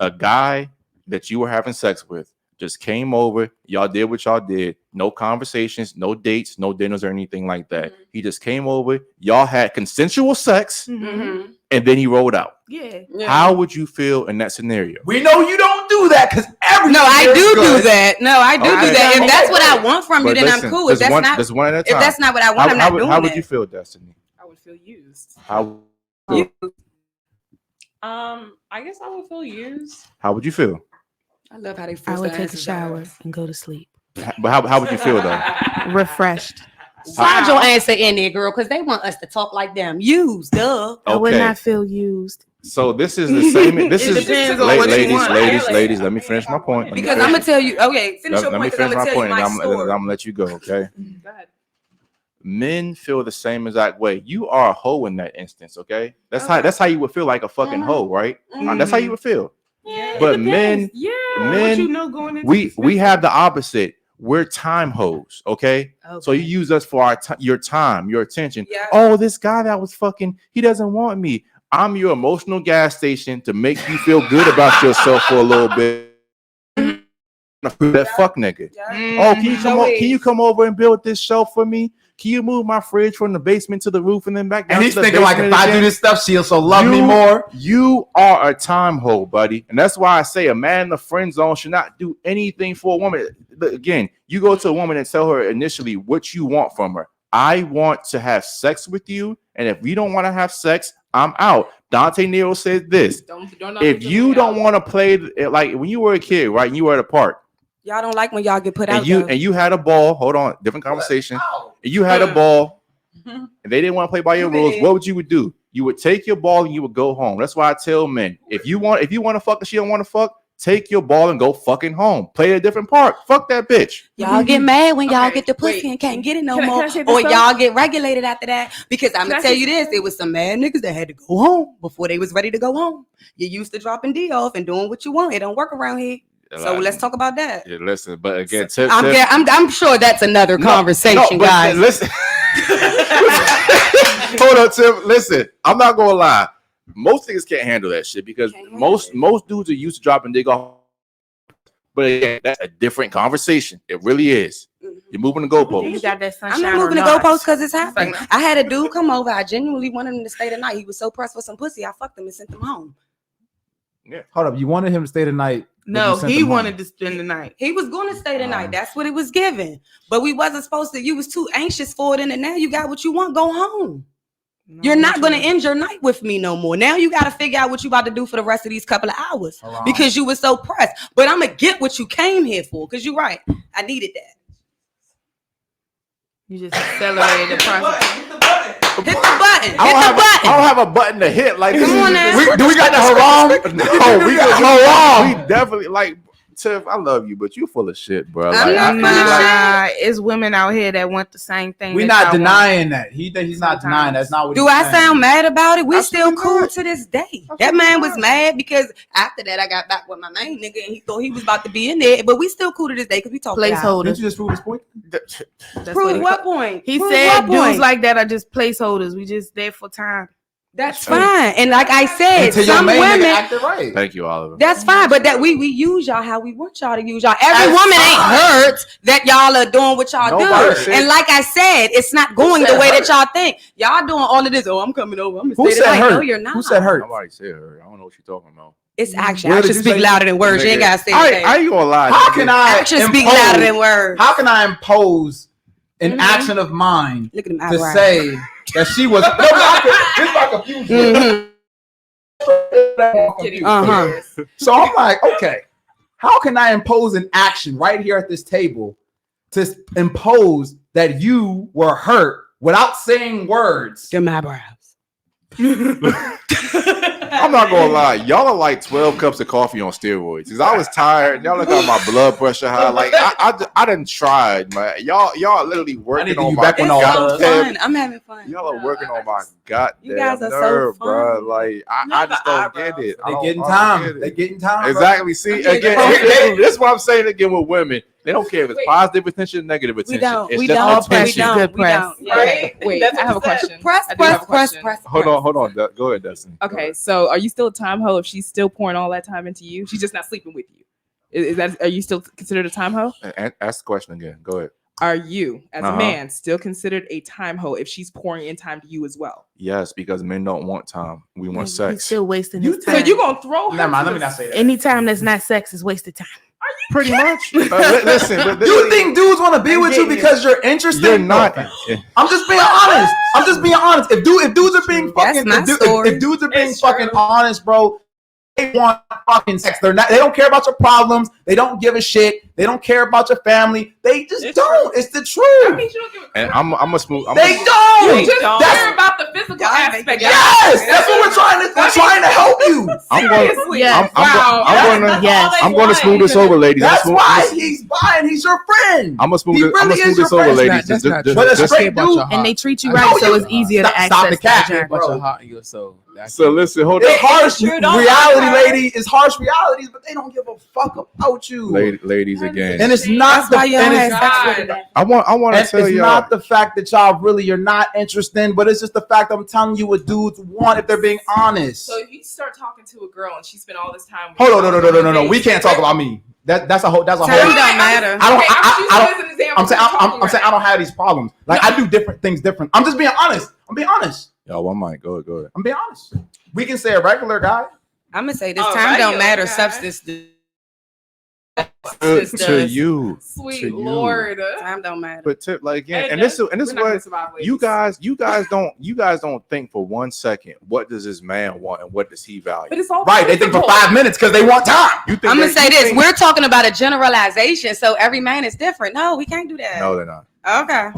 a guy that you were having sex with just came over. Y'all did what y'all did. No conversations, no dates, no dinners or anything like that. He just came over. Y'all had consensual sex, and then he rolled out. Yeah. How would you feel in that scenario? We know you don't do that because No, I do that. No, I do that. If that's what I want from you, then I'm cool. If that's not what I want, I'm not doing that. How would you feel, Destiny? I would feel used. How? I guess I would feel used. How would you feel? I love how they. I would take a shower and go to sleep. But how would you feel though? Refreshed. Slide your answer in there, girl, because they want us to talk like them. Used, duh. Okay. I would not feel used. So this is the same. This is depends on what you want. ladies. Let me finish my point. Because I'm gonna tell you. Okay, finish your Let point. me finish my point, and I'm story. gonna let you go. Okay. Go ahead. Men feel the same exact way. You are a hoe in that instance. Okay. That's how you would feel like a fucking hoe, right? That's how you would feel. Yeah, but men, what you know going into we have the opposite. We're time hoes, okay? So you use us for your time, your attention. Yeah. Oh, this guy that was fucking, he doesn't want me. I'm your emotional gas station to make you feel good about yourself for a little bit. That fuck nigga. Oh, can you come over and build this shelf for me? Can you move my fridge from the basement to the roof and then back down? And he's thinking like, if I do this stuff, she'll love me more. You are a time hoe, buddy. And that's why I say a man in the friend zone should not do anything for a woman. But again, you go to a woman and tell her initially what you want from her. I want to have sex with you. And if you don't want to have sex, I'm out. Dante Nero said this. If you don't want to play, like when you were a kid, right? And you were at a park. Y'all don't like when y'all get put out. And you had a ball. Hold on, different conversation. And you had a ball, and they didn't want to play by your rules. What would you do? You would take your ball and you would go home. That's why I tell men: if you want to fuck and she don't want to fuck, take your ball and go fucking home. Play at a different park. Fuck that bitch. Y'all get mad when y'all get the pussy and can't get it no more, or y'all get regulated after that. Because I'm gonna tell you this: there was some mad niggas that had to go home before they was ready to go home. You used to dropping D off and doing what you want. It don't work around here. So let's talk about that. Yeah, listen, but again, I'm sure that's another conversation, guys. Listen, hold on, Tim. Listen, I'm not gonna lie. Most niggas can't handle that shit because most dudes are used to dropping dick off. But again, that's a different conversation. It really is. You're moving the goalposts. You got that sunshine. I'm not moving the goalposts because it's happening. I had a dude come over. I genuinely wanted him to stay the night. He was so pressed for some pussy. I fucked him and sent him home. Yeah. Hold up. You wanted him to stay the night? No, he wanted to spend the night. He was going to stay the night. That's what it was given. But we wasn't supposed to. You was too anxious for it, and now you got what you want. Go home. No, you're not going to end your night with me no more. Now you got to figure out what you about to do for the rest of these couple of hours because you were so pressed. But I'm going to get what you came here for because you're right. I needed that. You just accelerated the process. Hit the button. I don't have a button to hit. Like, come on now. Do we got the haram? No, we got haram. We definitely like Tiff, I love you, but you full of shit, bro. I'm Like, not I feel like it's women out here that want the same thing. We're that not y'all denying that. He's not denying. That's not what. Do he's I saying. sound mad about it? We still Absolutely cool not. to this day. That Absolutely man was not. mad because after that I got back with my main nigga and he thought he was about to be in there. But we still cool to this day because we talk it out. placeholder. Didn't you just prove his point? That's Prove he- what point? He Prove said what dudes point? like that are just placeholders. We just there for time. That's fine. And like I said, Until your some main nigga women. acted right. thank you, Oliver. That's fine, but that we use y'all how we want y'all to use y'all. Every That's woman ain't fine. hurt that y'all are doing what y'all Nobody do. said- And like I said, it's not going the said way hurt? that y'all think. Y'all doing all of this. Oh, I'm coming over. I'm gonna Who stay said tonight. hurt? No, you're not. Who said hurt? Nobody said her. I don't know what you're talking about. It's action. Where did Action you speak say- louder than words. You ain't gotta say it. I ain't gonna lie. How nigga. can I Action speak impose- louder than words. How can I impose an Mhm. action of mine Look at them to eyebrows. say that she was? No, this is my confusion. Mhm. Uh-huh. So I'm like, okay, how can I impose an action right here at this table to impose that you were hurt without saying words? Them eyebrows. I'm not gonna lie, y'all are like 12 cups of coffee on steroids. Cause I was tired. Y'all got my blood pressure high. Like I done tried, man. Y'all literally I need working to on you my back when It's all so the- fun. I'm having fun. Y'all are working on my You guys goddamn are so nerve, bro. fun. Like I Not just the don't eyebrows. get it. I They don't- getting I don't time. get it. They getting time. bro. Exactly. See, I'm getting again, this is what I'm saying again with women. They don't care if it's positive attention, negative attention. We don't. It's We just don't. We attention. don't. We Press. don't. Right? Wait, That's I what have a you said. question. Press, I do have press, a press, question. press. Hold on. Go ahead, Dustin. Go Okay, ahead. so are you still a time hoe if she's still pouring all that time into you? She's just not sleeping with you. Is that? Are you still considered a time hoe? Ask the question again. Go ahead. Are you, as a Uh-huh. man, still considered a time hoe if she's pouring in time to you as well? Yes, because men don't want time. We want He's sex. still wasting You his So time. you gonna throw her? Never mind. to Let me the not say that. Anytime that's not sex is wasted time. Pretty much. Listen, but You think dudes want to be I'm with you getting because you're interested? you're No not. offense. I'm just being honest. I'm just being honest. If dudes are being That's fucking, my story. if dudes are being It's fucking true. honest, bro, they want fucking sex. They're not. They don't care about your problems. They don't give a shit. They don't care about your family. They just It's don't. true. It's the I truth. mean, you don't give a And I'm a smooth. They You don't. just don't. That's- care about the physical aspect. Yes, that's what we're trying to. We're trying to help you. I'm going. Seriously? Yes. I'm going to. Yes. I'm going to smooth this over, ladies. That's why he's buying. He's your friend. I'm gonna smooth He this. I'm really gonna is smooth this your over, friend. ladies. That's not true. But a just- straight dude- And they treat you I right, know so you- it's easier to Stop the access cap, that bro. Bunch of hot in your soul. So listen, hold It's on, harsh true, don't reality, like her. lady. It's harsh realities, but they don't give a fuck about you. ladies again. And it's not That's why y'all and had it's, sex God. with her. I want to and tell it's y'all. not the fact that y'all really you're not interested in, but it's just the fact I'm telling you what dudes want if they're being honest. So if you start talking to a girl and she spent all this time. With Hold you on, no. We can't talk about me. That's a whole. Time don't matter. I don't. Okay, I'm I just using this as an example. I'm saying We're talking I'm saying I don't have these problems. Like I do different things different. I'm just being honest. I'm being honest. Yo, one mic. Go ahead. I'm being honest. We can say a regular guy. I'm gonna say this Oh, time don't regular matter. guy. Substance. To does. you, Sweet to you. Lord. Time don't matter. But tip like again, Hey, and this we're is not gonna what survive, you ladies. guys don't think for 1 second. What does this man want and what does he value? But it's all Right. They think for physical. 5 minutes because they want time. You think I'm gonna that- say you this. think- We're talking about a generalization, so every man is different. No, we can't do that. No, they're not. Okay.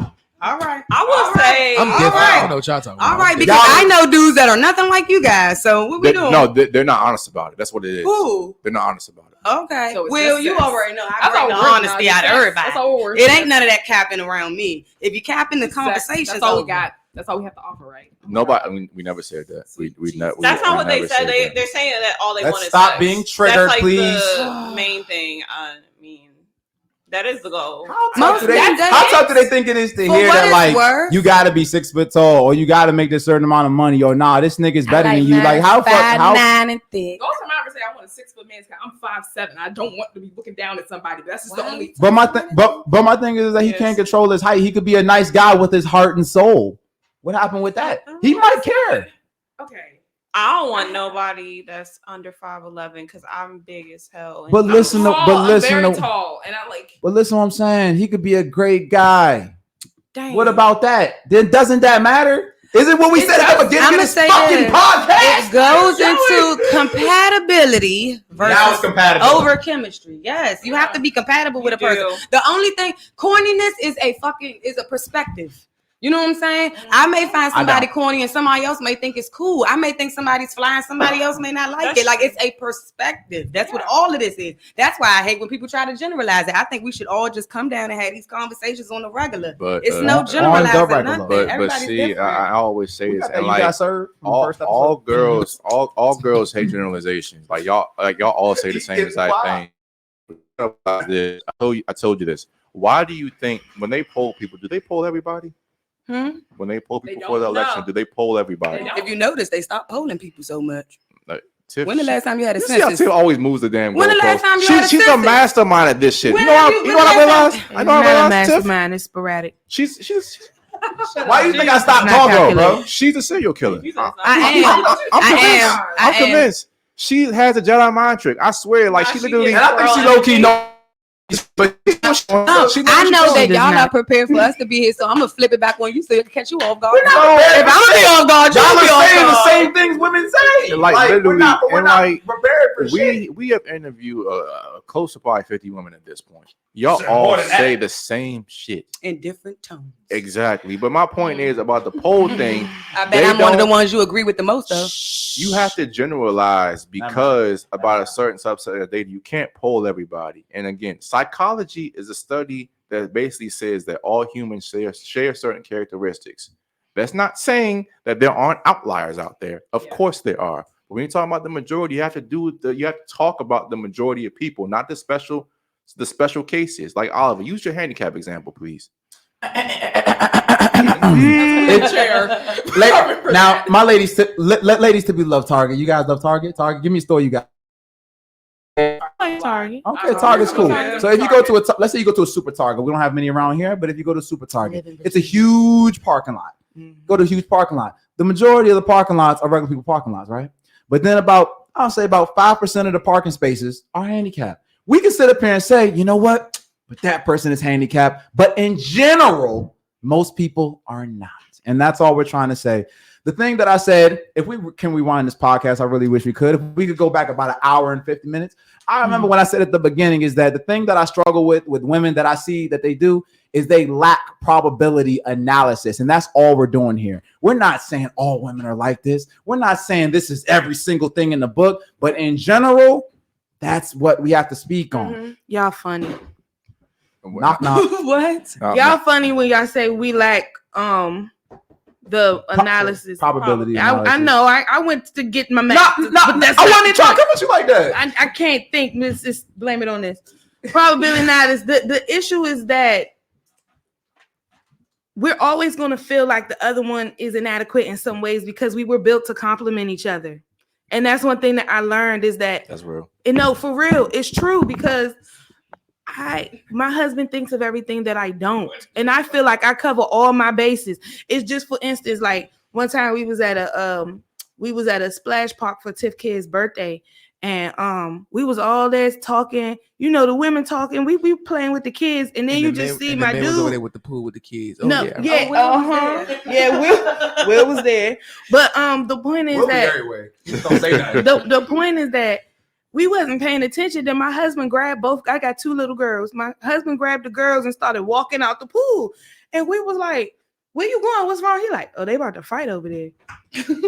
All right. I will say, I'm All different. right. I don't know what y'all talking about. All right, I'm because Y'all- I know dudes that are nothing like you guys. So what we doing? No, they're not honest about it. That's what it is. Who? They're not honest about it. Okay. So it's Well, just you sex. already know. I That's bring all the we're honesty now. out of That's everybody. all we're It ain't none of that capping around me. If you capping the conversation, That's all we got. That's all we have to offer, right? Nobody. We never said that. that's not what they never said. that. They're saying that all they Let's want is stop sex. being triggered, That's like please. the main thing. I mean, that is the goal. How tough do they think it is to For hear what that it's like worth. you gotta be 6 foot tall or you gotta make this certain amount of money or nah this nigga's better than you? Like how fuck how 5'9" and thick. Go to my say I want a 6 foot man. I'm 5'7". I don't want to be looking down at somebody. But that's just the only. but my thing is that he Yes. can't control his height. He could be a nice guy with his heart and soul. What happened with that? He might care. Okay. I don't want nobody that's under 5'11" because I'm big as hell. But listen, I'm tall, but I'm listen, very to, tall, and I like. but listen, what I'm saying. He could be a great guy. Dang. What about that? Then doesn't that matter? Isn't what we It said at the does. beginning I'ma of this say fucking this. podcast? It goes into compatibility Now it's versus compatible. over chemistry. Yes, you have to be compatible with a person. The only thing, corniness is a perspective. You know what I'm saying? I may find somebody corny and somebody else may think it's cool. I may think somebody's flying, somebody else may not like it. Like, it's a perspective. That's what all of this is. That's why I hate when people try to generalize it. I think we should all just come down and have these conversations on the regular. But it's no generalizing nothing. But see, I always say this, and like all girls hate generalizations. Like y'all all say the same exact thing. I told you this. Why do you think when they poll people, do they poll everybody? When they poll people for the election, do they poll everybody? If you notice, they stopped polling people so much. Like, Tiff, when the last time you had a census? census? Tiff always moves the damn. When the last time you had a she's census? a mastermind at this shit. When you know what I realized? I know Not a mastermind. It's sporadic. She's Why do you think I stopped talking, bro? She's a serial killer. I'm convinced. She has a Jedi mind trick. I swear, like she literally. And I think she low key knows. But I know that y'all not prepared for us to be here, so I'm gonna flip it back on you so it can catch you off guard. If I'm be off guard, y'all be are saying off the guard. same things women say. Like literally, we're not prepared for shit. We have interviewed close to probably 50 women at this point. Y'all all say the same shit in different tones. Exactly. But my point is about the poll thing. I bet I'm one of the ones you agree with the most of. You have to generalize because about a certain subset of data, you can't poll everybody. And again, psychology is a study that basically says that all humans share certain characteristics. That's not saying that there aren't outliers out there. Of course there are. But when you're talking about the majority, you have to talk about the majority of people, not the special cases. Like Oliver, use your handicap example, please. Now, my ladies, ladies to be love Target. You guys love Target? Target, give me a store you got. Target. Okay, Target's cool. So if you go to let's say you go to a super Target, we don't have many around here, but if you go to super Target, it's a huge parking lot. Go to a huge parking lot. The majority of the parking lots are regular people parking lots, right? But then I'll say about 5% of the parking spaces are handicapped. We can sit up here and say, you know what? But that person is handicapped. But in general, most people are not. And that's all we're trying to say. The thing that I said, if we can rewind this podcast, I really wish we could. If we could go back about an hour and 50 minutes. I remember when I said at the beginning is that the thing that I struggle with women that I see that they do is they lack probability analysis. And that's all we're doing here. We're not saying all women are like this. We're not saying this is every single thing in the book. But in general, that's what we have to speak on. Y'all funny. Knock, knock. What? Y'all funny when y'all say we lack the analysis probability. I know. I went to get my math. I wanted to come with you like that. I can't think. Just blame it on this probability analysis. The issue is that we're always going to feel like the other one is inadequate in some ways because we were built to complement each other. And that's one thing that I learned is that that's real. No, for real, it's true because my husband thinks of everything that I don't, and I feel like I cover all my bases. It's just, for instance, like one time we was at a splash park for Tiff Kid's birthday, and we was all there talking. You know, the women talking. We playing with the kids, and then you just see my dude was over there with the pool with the kids. Will was there. But the point is the point is that we wasn't paying attention. Then my husband grabbed both. I got two little girls. My husband grabbed the girls and started walking out the pool. And we was like, where you going? What's wrong? He like, oh, they about to fight over there.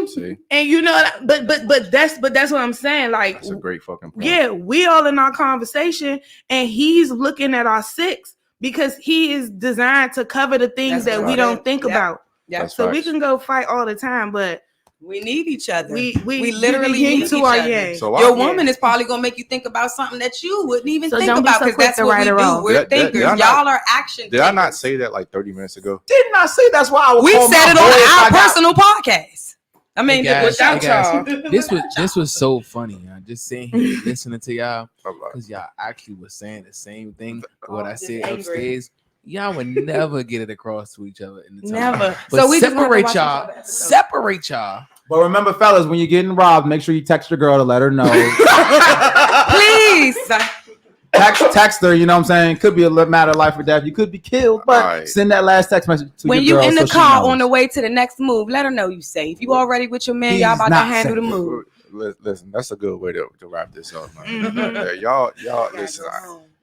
See? And you know, but that's what I'm saying. Like, that's a great fucking point. Yeah, we all in our conversation and he's looking at our six because he is designed to cover the things that we don't think about. Yeah. So we can go fight all the time, but we need each other. We literally need each other. So your woman is probably gonna make you think about something that you wouldn't even think about because that's what we do. We're thinkers. Y'all are action. Did I not say that like 30 minutes ago? Didn't I say that's why we said it on our personal podcast? I mean, without y'all, this was so funny. I'm just sitting here listening to y'all because y'all actually was saying the same thing. What I said upstairs. Y'all would never get it across to each other in the time. Never. But so we separate y'all. Separate y'all. But remember, fellas, when you're getting robbed, make sure you text your girl to let her know. Please. Text her, you know what I'm saying? Could be a matter of life or death. You could be killed, but send that last text message to when your girl. When you're in the car on the way to the next move, let her know you safe. You already with your man, y'all about to handle the move. Listen, that's a good way to wrap this up, man. Y'all, listen,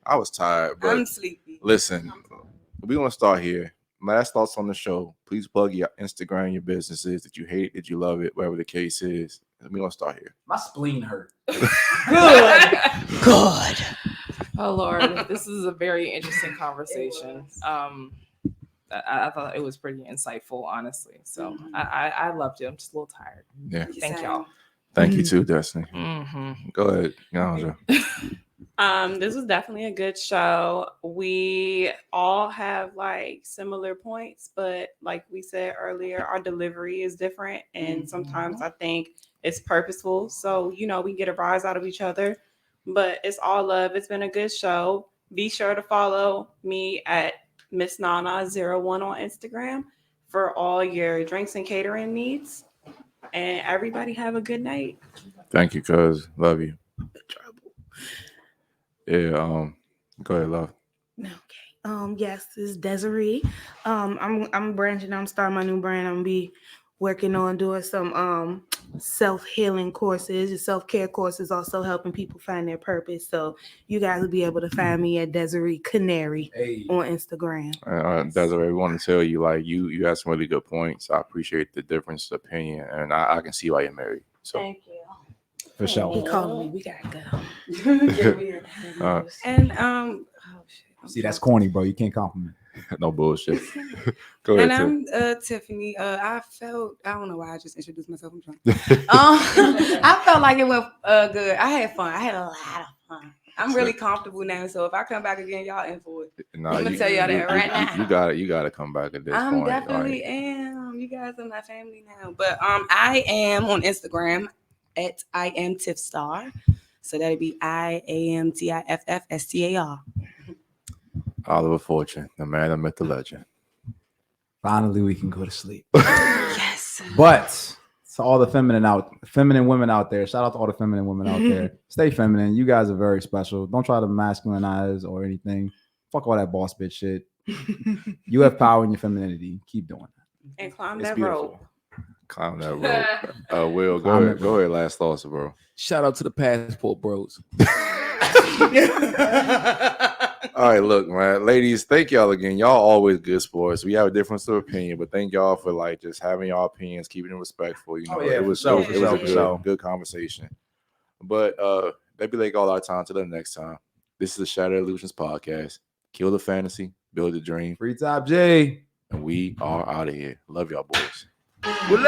I was tired, but I'm sleepy. Listen, we're gonna start here. last thoughts on the show. Please plug your Instagram, your businesses. Did you hate? Did you love it? Whatever the case is. We're gonna start here. My spleen hurt. Good. Oh Lord, this is a very interesting conversation. I thought it was pretty insightful, honestly. So I loved it. I'm just a little tired. Yeah. Thank y'all. Thank you too, Destiny. Mm-hmm. Go ahead. Yanja. This was definitely a good show. We all have like similar points, but like we said earlier, our delivery is different. And sometimes I think it's purposeful. So, you know, we get a rise out of each other, but it's all love. It's been a good show. Be sure to follow me at Miss Nana01 on Instagram for all your drinks and catering needs. And everybody have a good night. Thank you, cuz. Love you. Yeah, go ahead, love. Okay. Yes, this is Desiree. I'm branching. I'm starting my new brand. I'm gonna be working on doing some self-healing courses and self-care courses, also helping people find their purpose. So you guys will be able to find me at Desiree Canary on Instagram. Desiree, we want to tell you, like, you have some really good points. I appreciate the difference of opinion, and I can see why you're married. So Thank you. For sure. He calling me. We gotta go. And oh shit. See, that's corny, bro. You can't compliment. no bullshit. Go ahead. And I'm Tiffany. I don't know why I just introduced myself. I'm drunk. I felt like it went good. I had fun. I had a lot of fun. I'm really comfortable now. So if I come back again, y'all in for it. Nah, I'm gonna tell y'all that right now. You gotta come back at this I point. definitely am. You guys are my family now. But I am on Instagram at I am Tiffstar. So that'd be IAMTIFFSTAR. Oliver Fortune, the man, the myth, the legend. Finally, we can go to sleep. Yes. But to all the feminine women out there, shout out to all the feminine women out there. Stay feminine. You guys are very special. Don't try to masculinize or anything. Fuck all that boss bitch shit. You have power in your femininity. Keep doing that. And climb It's that beautiful. rope. Climb that rope. Will, go ahead. Last thoughts, bro. Shout out to the passport bros. All right, look, man, ladies, thank y'all again. Y'all always good sports. We have a difference of opinion, but thank y'all for like just having y'all opinions, keeping them respectful. You know, it was a good conversation. But that be like all our time. Till the next time. This is the Shattered Illusionz podcast. Kill the fantasy, build the dream. Free Top J. And we are out of here. Love y'all, boys. Well,